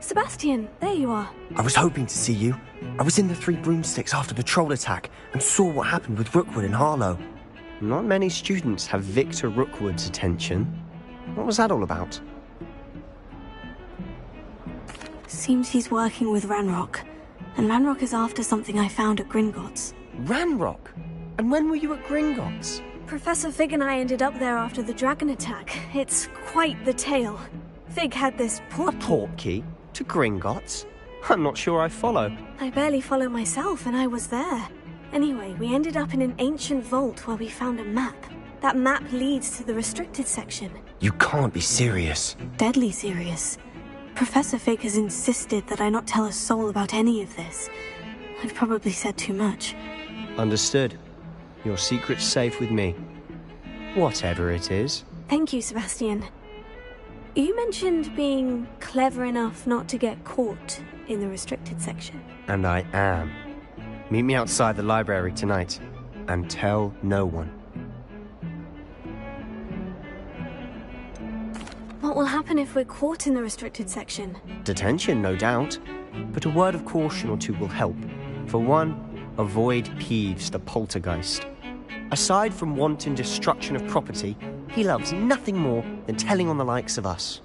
Speaker 20: Sebastian, there you are.
Speaker 16: I was hoping to see you. I was in the Three Broomsticks after the troll attack and saw what happened with Rookwood and Harlow. Not many students have Victor Rookwood's attention. What was that all about?
Speaker 2: Seems he's working with Ranrock. And Ranrock is after something I found at Gringotts.
Speaker 16: Ranrock? And when were you at Gringotts?
Speaker 20: Professor Fig and I ended up there after the dragon attack. It's quite the tale. Fig had this portkey.
Speaker 16: A portkey? To Gringotts? I'm not sure I follow.
Speaker 20: I barely follow myself, and I was there. Anyway, we ended up in an ancient vault where we found a map. That map leads to the restricted section.
Speaker 16: You can't be serious.
Speaker 2: Deadly serious. Professor Fig has insisted that I not tell a soul about any of this. I've probably said too much.
Speaker 16: Understood. Your secret's safe with me. Whatever it is.
Speaker 20: Thank you, Sebastian. You mentioned being clever enough not to get caught in the restricted section.
Speaker 16: And I am. Meet me outside the library tonight, and tell no one.
Speaker 20: What will happen if we're caught in the restricted section?
Speaker 16: Detention, no doubt. But a word of caution or two will help. For one, avoid Peeves the poltergeist. Aside from wanton destruction of property, He loves nothing more than telling on the likes of us.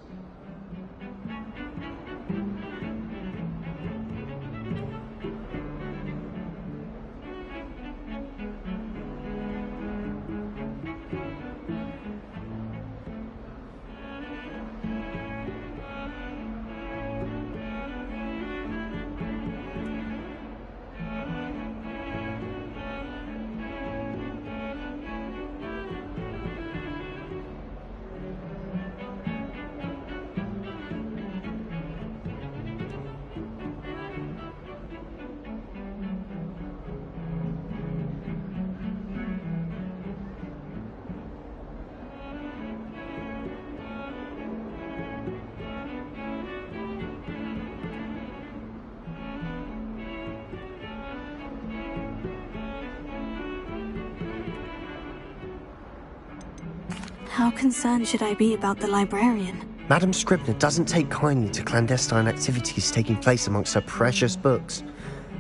Speaker 20: How concerned should I be about the librarian?
Speaker 16: Madame Scribner doesn't take kindly to clandestine activities taking place amongst her precious books,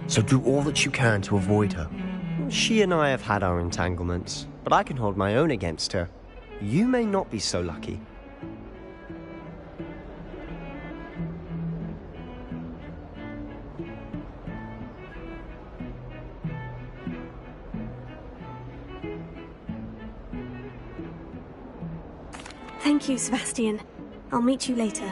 Speaker 16: so do all that you can to avoid her. She and I have had our entanglements, but I can hold my own against her. You may not be so lucky.
Speaker 20: Thank you, Sebastian. I'll meet you later.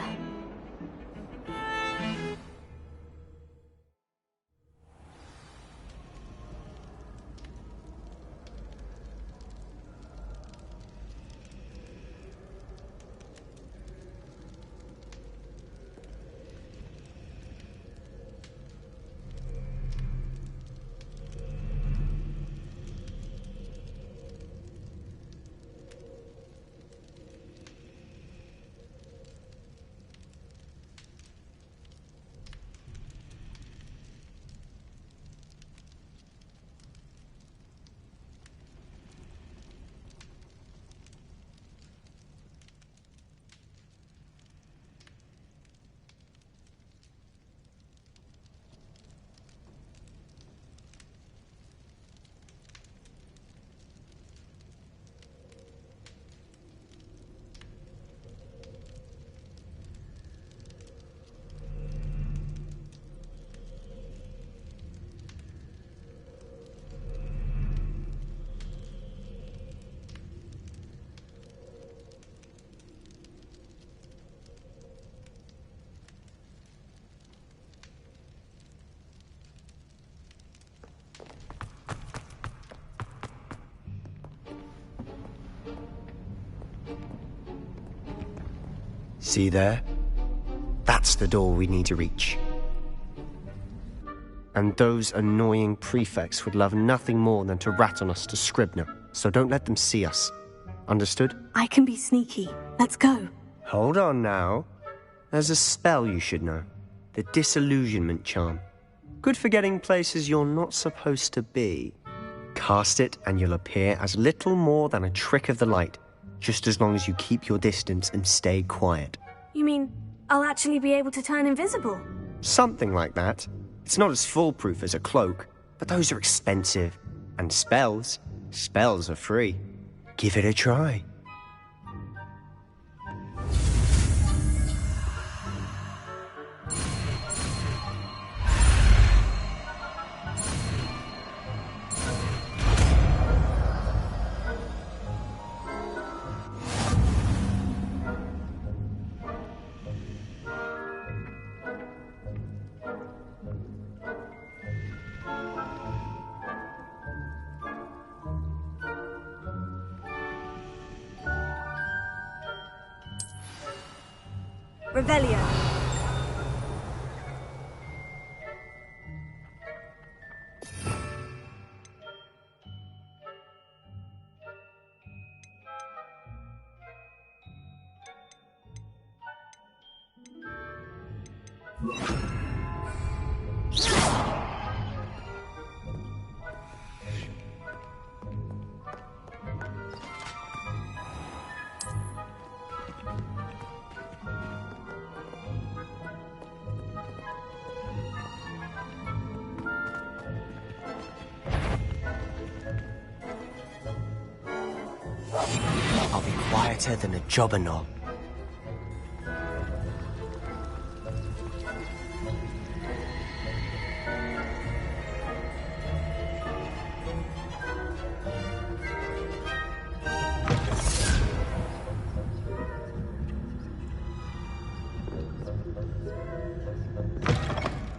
Speaker 16: See there? That's the door we need to reach. And those annoying prefects would love nothing more than to rat on us to Scribner, so don't let them see us. Understood?
Speaker 20: I can be sneaky. Let's go.
Speaker 16: Hold on now. There's a spell you should know. The disillusionment charm. Good for getting places you're not supposed to be. Cast it and you'll appear as little more than a trick of the light, just as long as you keep your distance and stay quiet.
Speaker 20: You mean I'll actually be able to turn invisible?
Speaker 16: Something like that. It's not as foolproof as a cloak, but those are expensive. And spells are free. Give it a try.
Speaker 20: Revelio.
Speaker 16: I'll be quieter than a jobberknoll.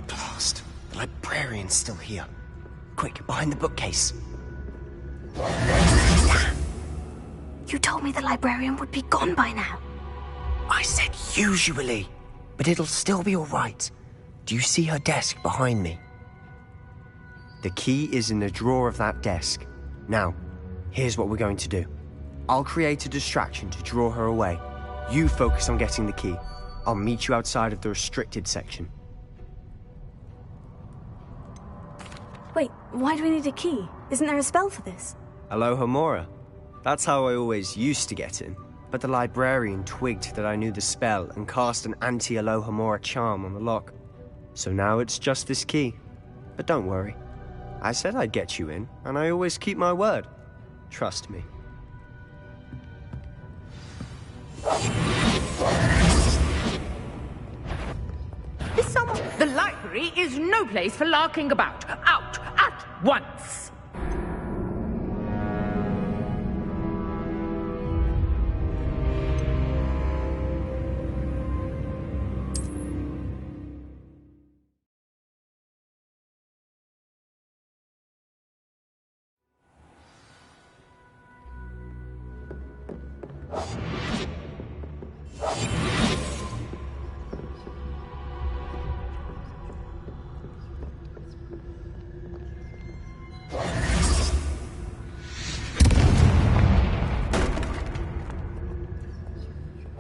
Speaker 16: Blast! The librarian's still here. Quick, behind the bookcase.
Speaker 20: You told me the librarian would be gone by now.
Speaker 16: I said usually, but it'll still be all right. Do you see her desk behind me? The key is in the drawer of that desk. Now, here's what we're going to do. I'll create a distraction to draw her away. You focus on getting the key. I'll meet you outside of the restricted section.
Speaker 20: Wait, why do we need a key? Isn't there a spell for this?
Speaker 16: Alohomora. That's how I always used to get in. But the librarian twigged that I knew the spell and cast an anti-Alohomora charm on the lock. So now it's just this key. But don't worry. I said I'd get you in, and I always keep my word. Trust me.
Speaker 3: The library is no place for larking about. Out at once!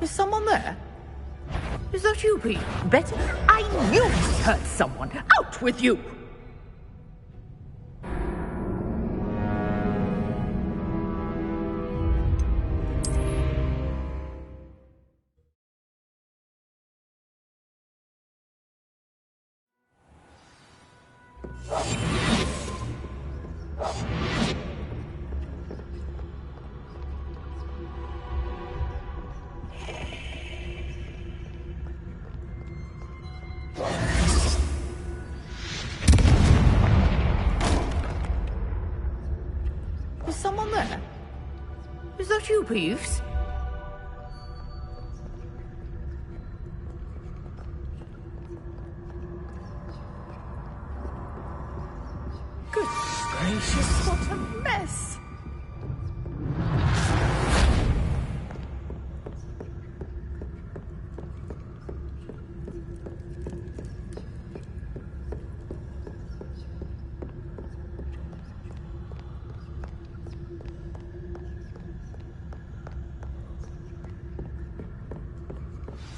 Speaker 3: Is someone there? Is that you, Pete? Betty? I knew I heard someone. Out with you! Is someone there? Is that you, Peeves? Good gracious, what a mess!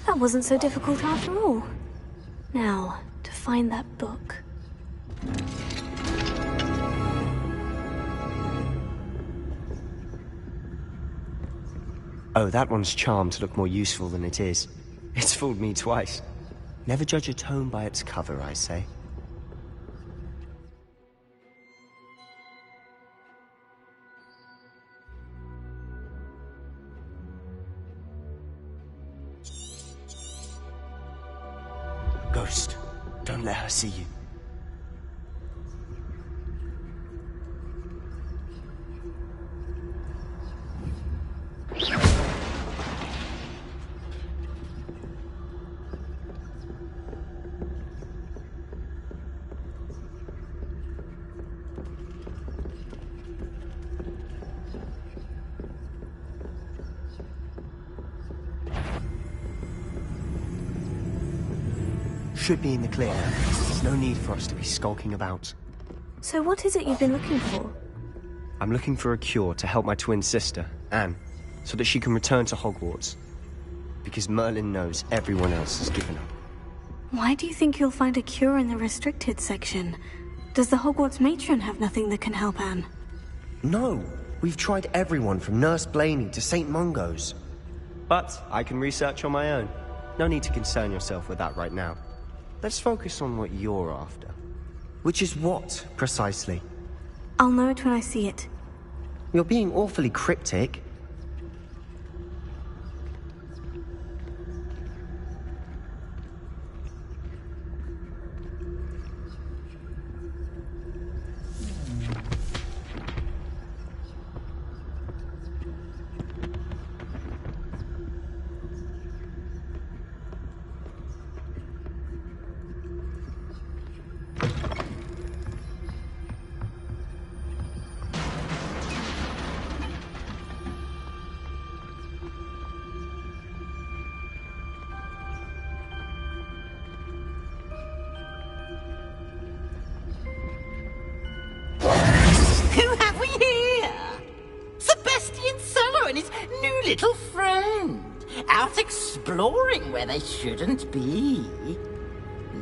Speaker 20: That wasn't so difficult after all. Now, to find that book.
Speaker 16: Oh, that one's charmed to look more useful than it is. It's fooled me twice. Never judge a tome by its cover, I say. Ghost, don't let her see you. Should be in the clear now. No need for us to be skulking about.
Speaker 20: So what is it you've been looking for?
Speaker 16: I'm looking for a cure to help my twin sister, Anne, so that she can return to Hogwarts. Because Merlin knows everyone else has given up.
Speaker 20: Why do you think you'll find a cure in the restricted section? Does the Hogwarts matron have nothing that can help Anne?
Speaker 16: No! We've tried everyone from Nurse Blaney to St. Mungo's. But I can research on my own. No need to concern yourself with that right now. Let's focus on what you're after. Which is what, precisely?
Speaker 20: I'll know it when I see it.
Speaker 16: You're being awfully cryptic.
Speaker 6: new little friend, out exploring where they shouldn't be.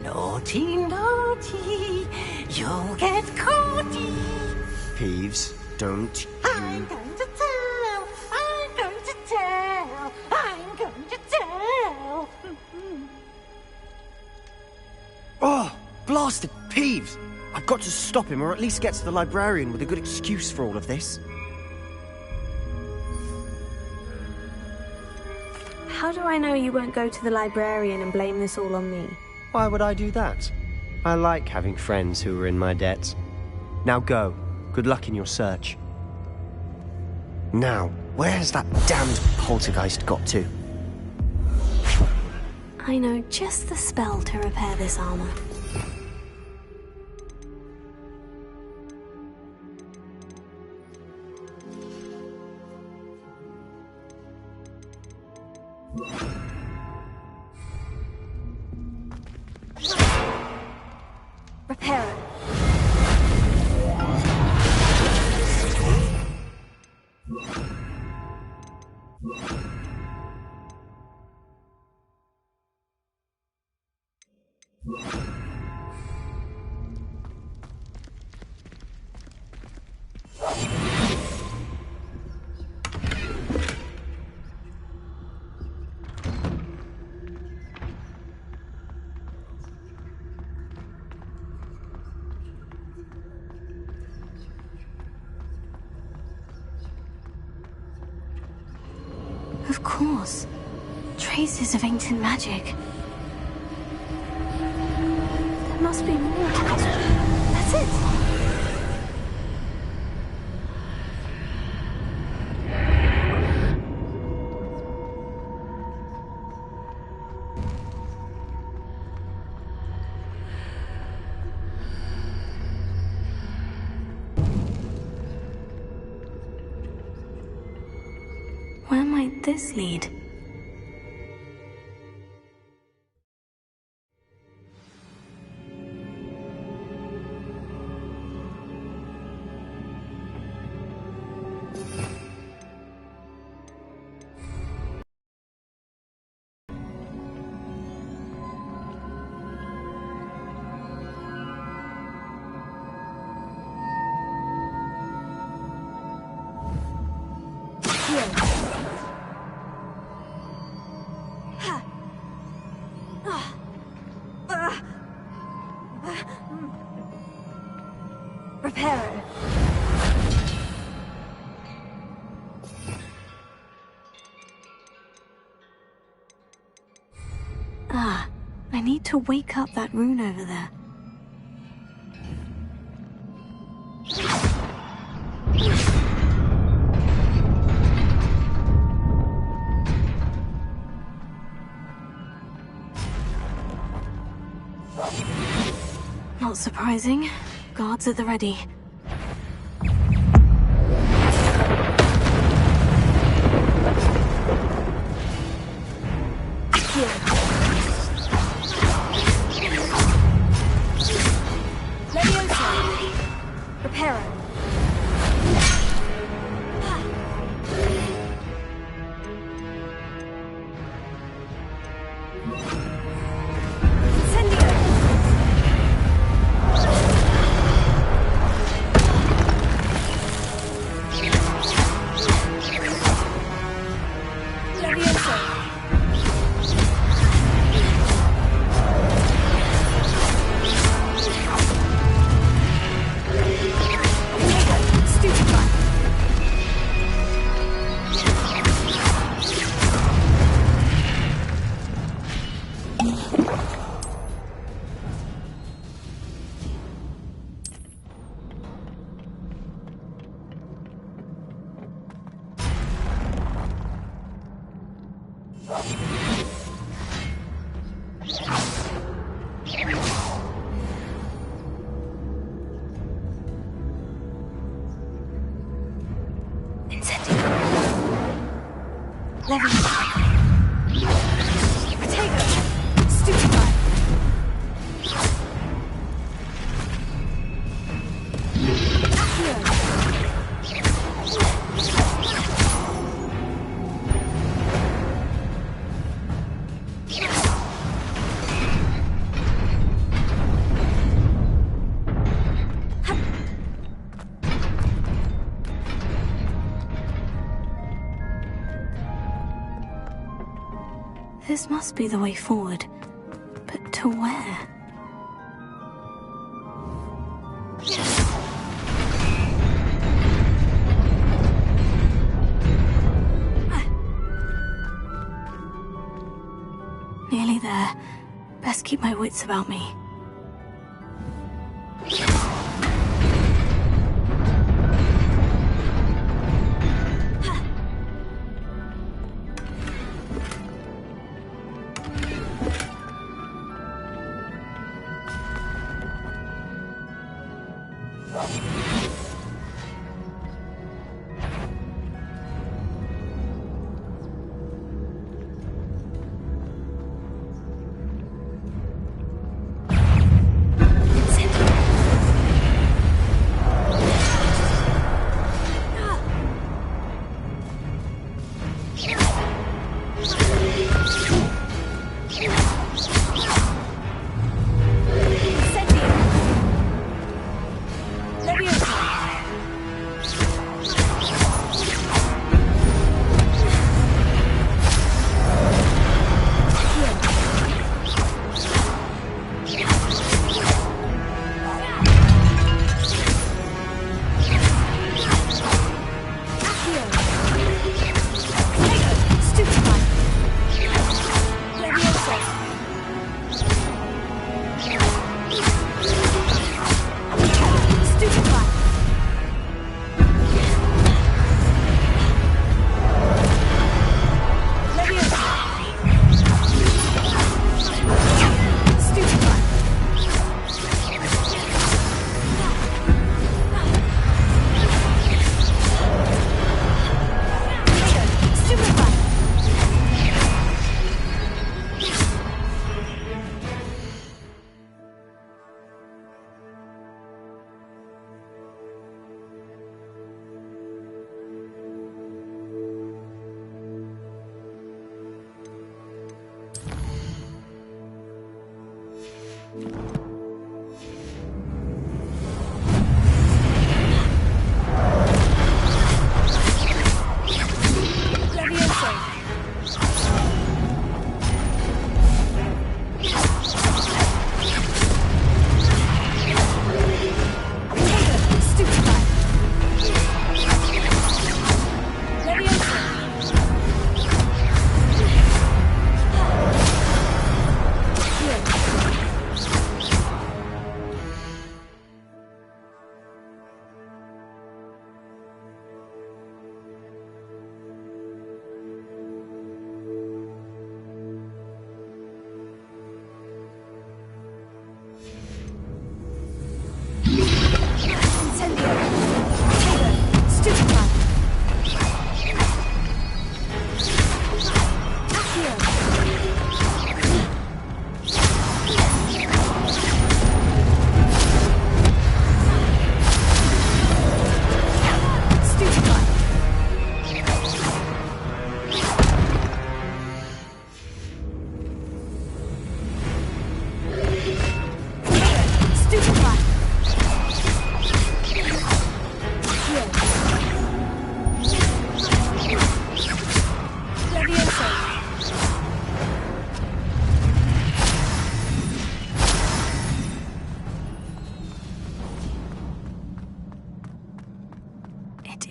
Speaker 6: Naughty, naughty, you'll get caughty.
Speaker 16: Peeves, don't
Speaker 6: I'm going to tell, I'm going to tell, I'm going to tell.
Speaker 16: Oh, blasted Peeves! I've got to stop him, or at least get to the librarian with a good excuse for all of this.
Speaker 20: How do I know you won't go to the librarian and blame this all on me?
Speaker 16: Why would I do that? I like having friends who are in my debt. Now go. Good luck in your search. Now, where's that damned poltergeist got to?
Speaker 20: I know just the spell to repair this armor. Repair it. Of course. Traces of ancient magic. There must be more to this. That's it! Where might this lead? Repair it. Ah, I need to wake up that rune over there. Not surprising. Guards at the ready. Repair it.
Speaker 2: This must be the way forward. But to where? Nearly there. Best keep my wits about me.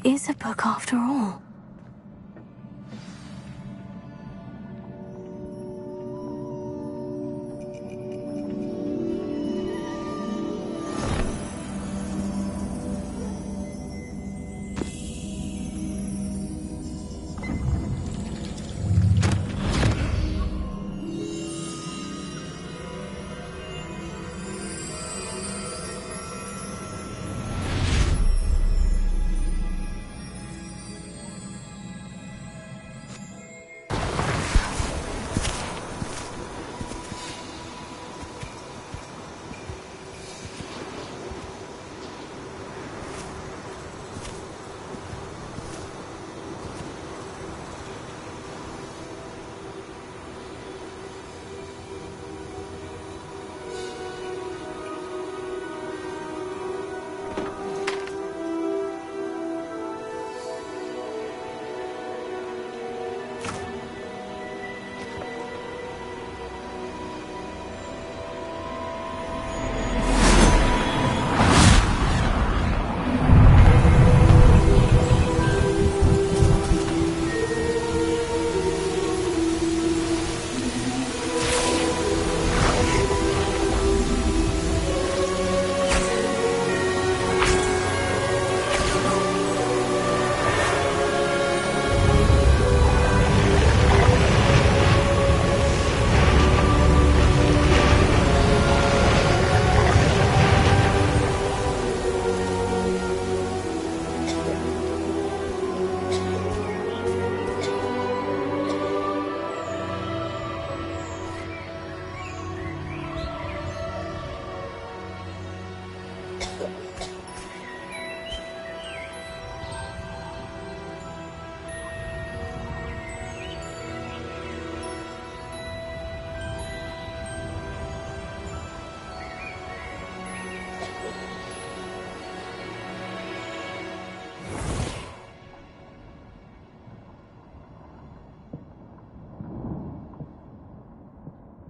Speaker 2: Is a book after all.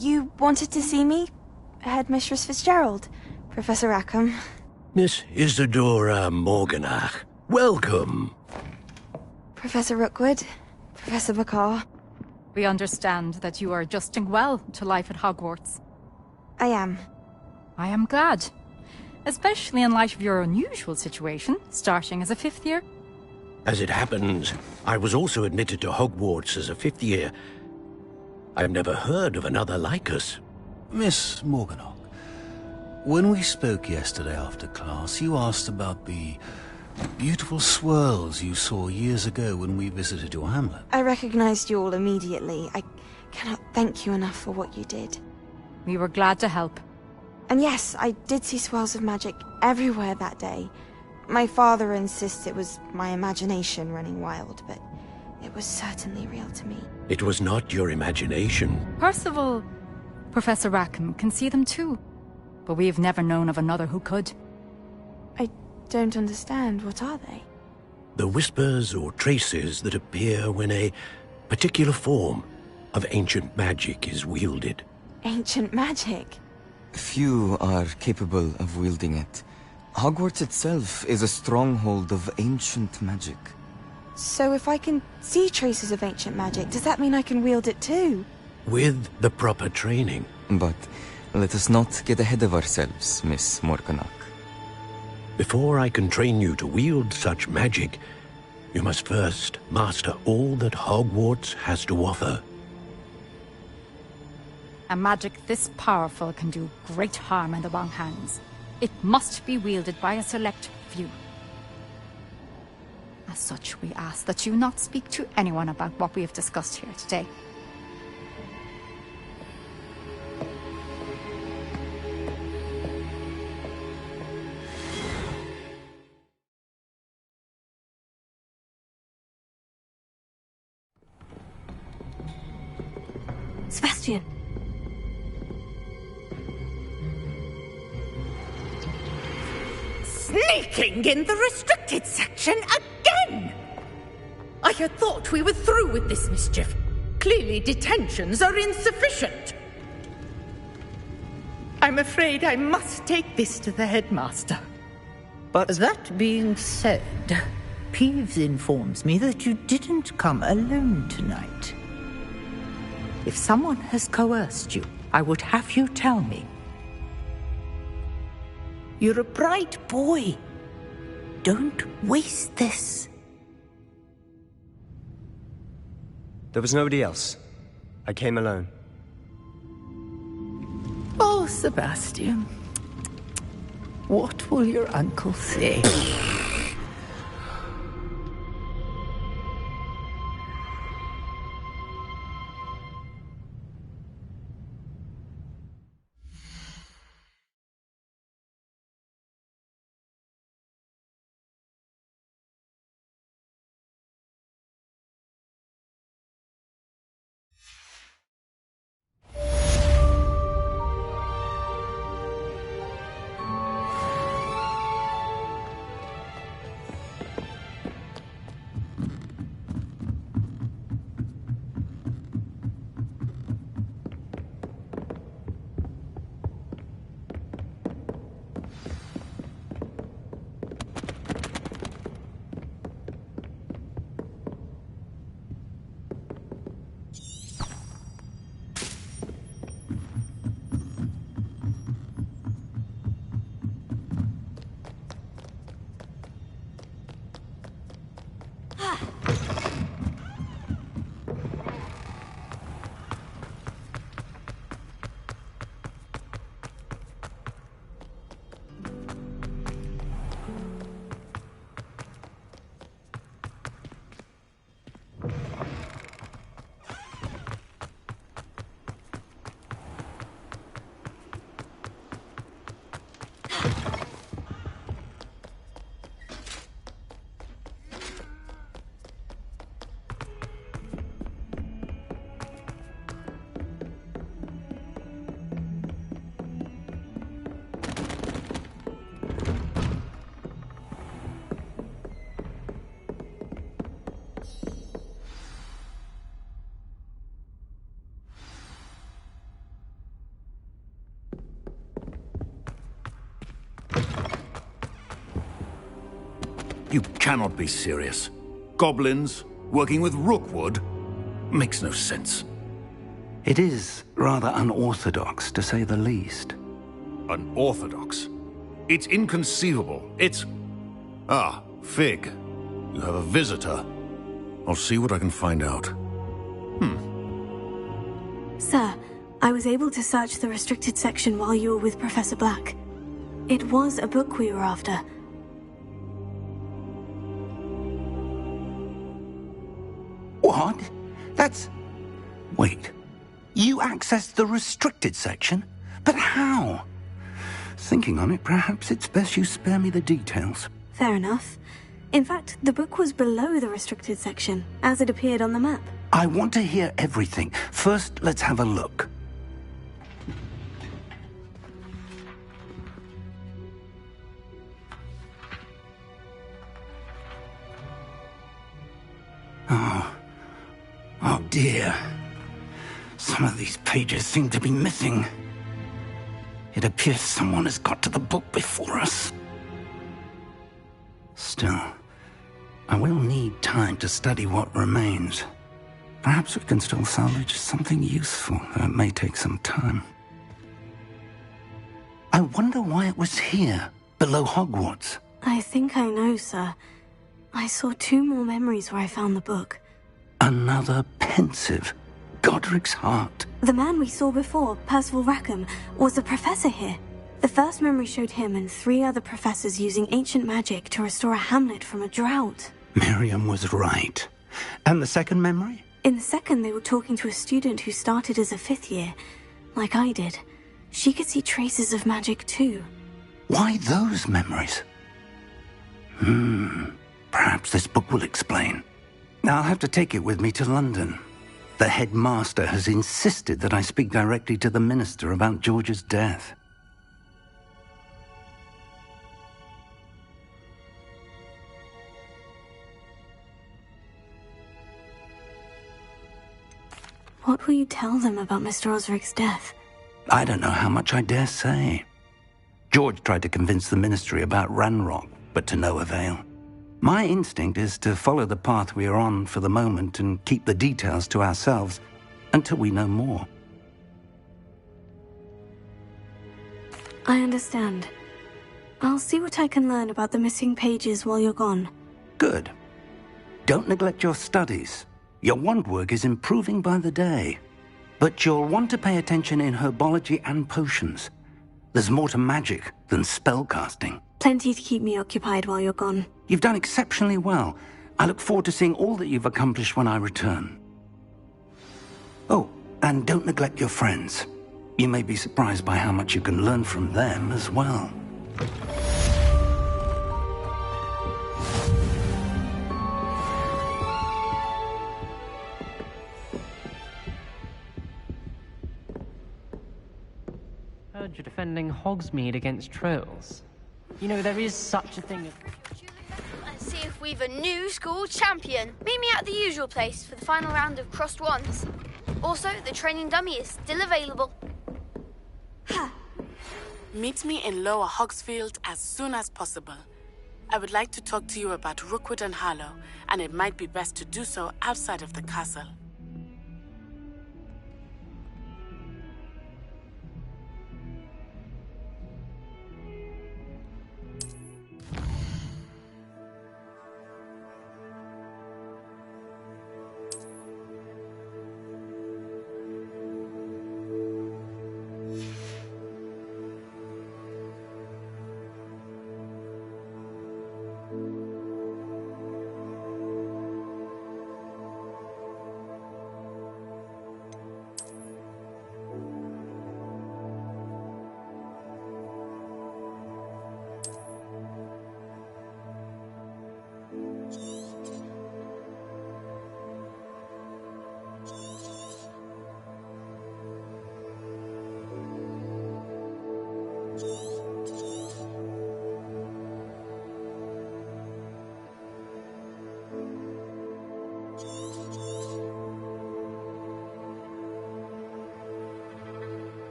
Speaker 7: You wanted to see me? Headmistress Fitzgerald, Professor Rackham.
Speaker 5: Miss Isadora Morganach, welcome.
Speaker 7: Professor Rookwood, Professor Bakar.
Speaker 18: We understand that you are adjusting well to life at Hogwarts.
Speaker 7: I am.
Speaker 18: I am glad. Especially in light of your unusual situation, starting as a 5th year.
Speaker 5: As it happens, I was also admitted to Hogwarts as a 5th year. I've never heard of another like us.
Speaker 22: Miss Morganach, when we spoke yesterday after class, you asked about the beautiful swirls you saw years ago when we visited your hamlet.
Speaker 7: I recognized you all immediately. I cannot thank you enough for what you did.
Speaker 18: We were glad to help.
Speaker 7: And yes, I did see swirls of magic everywhere that day. My father insists it was my imagination running wild, but it was certainly real to me.
Speaker 5: It was not your imagination.
Speaker 18: Percival, Professor Rackham can see them too. But we have never known of another who could.
Speaker 7: I don't understand. What are they?
Speaker 5: The whispers or traces that appear when a particular form of ancient magic is wielded.
Speaker 7: Ancient magic?
Speaker 23: Few are capable of wielding it. Hogwarts itself is a stronghold of ancient magic.
Speaker 7: So if I can see traces of ancient magic, does that mean I can wield it too?
Speaker 5: With the proper training.
Speaker 23: But let us not get ahead of ourselves, Miss Morganach.
Speaker 5: Before I can train you to wield such magic, you must first master all that Hogwarts has to offer.
Speaker 18: A magic this powerful can do great harm in the wrong hands. It must be wielded by a select few. As such, we ask that you not speak to anyone about what we have discussed here today.
Speaker 20: Sebastian!
Speaker 3: Sneaking in the restricted section again! I had thought we were through with this mischief. Clearly detentions are insufficient. I'm afraid I must take this to the headmaster.
Speaker 24: But that being said, Peeves informs me that you didn't come alone tonight. If someone has coerced you, I would have you tell me. You're a bright boy. Don't waste this.
Speaker 16: There was nobody else. I came alone.
Speaker 24: Oh, Sebastian. What will your uncle say?
Speaker 5: You cannot be serious. Goblins working with Rookwood? Makes no sense.
Speaker 13: It is rather unorthodox, to say the least.
Speaker 5: Unorthodox? It's inconceivable. It's... Ah, Fig. You have a visitor. I'll see what I can find out.
Speaker 20: Sir, I was able to search the restricted section while you were with Professor Black. It was a book we were after.
Speaker 13: What? That's... Wait. You accessed the restricted section? But how? Thinking on it, perhaps it's best you spare me the details.
Speaker 20: Fair enough. In fact, the book was below the restricted section, as it appeared on the map.
Speaker 13: I want to hear everything. First, let's have a look. Oh dear. Some of these pages seem to be missing. It appears someone has got to the book before us. Still, I will need time to study what remains. Perhaps we can still salvage something useful, though it may take some time. I wonder why it was here, below Hogwarts.
Speaker 20: I think I know, sir. I saw 2 more memories where I found the book.
Speaker 13: Another pensive. Godric's heart.
Speaker 20: The man we saw before, Percival Rackham, was a professor here. The first memory showed him and 3 other professors using ancient magic to restore a hamlet from a drought.
Speaker 13: Miriam was right. And the second memory?
Speaker 20: In the second, they were talking to a student who started as a 5th year, like I did. She could see traces of magic too.
Speaker 13: Why those memories? Perhaps this book will explain. I'll have to take it with me to London. The headmaster has insisted that I speak directly to the minister about George's death.
Speaker 20: What will you tell them about Mr. Osric's death?
Speaker 13: I don't know how much I dare say. George tried to convince the ministry about Ranrock, but to no avail. My instinct is to follow the path we are on for the moment and keep the details to ourselves until we know more.
Speaker 20: I understand. I'll see what I can learn about the missing pages while you're gone.
Speaker 13: Good. Don't neglect your studies. Your wand work is improving by the day. But you'll want to pay attention in herbology and potions. There's more to magic than spellcasting.
Speaker 20: Plenty to keep me occupied while you're gone.
Speaker 13: You've done exceptionally well. I look forward to seeing all that you've accomplished when I return. Oh, and don't neglect your friends. You may be surprised by how much you can learn from them as well.
Speaker 8: Heard you're defending Hogsmeade against trolls. You know, there is such a thing as...
Speaker 17: Let's see if we've a new school champion. Meet me at the usual place for the final round of crossed wands. Also, the training dummy is still available.
Speaker 1: Meet me in Lower Hogsfield as soon as possible. I would like to talk to you about Rookwood and Harlow, and it might be best to do so outside of the castle.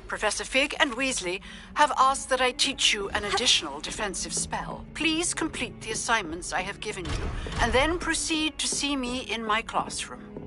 Speaker 15: Professor Fig and Weasley have asked that I teach you an additional defensive spell. Please complete the assignments I have given you, and then proceed to see me in my classroom.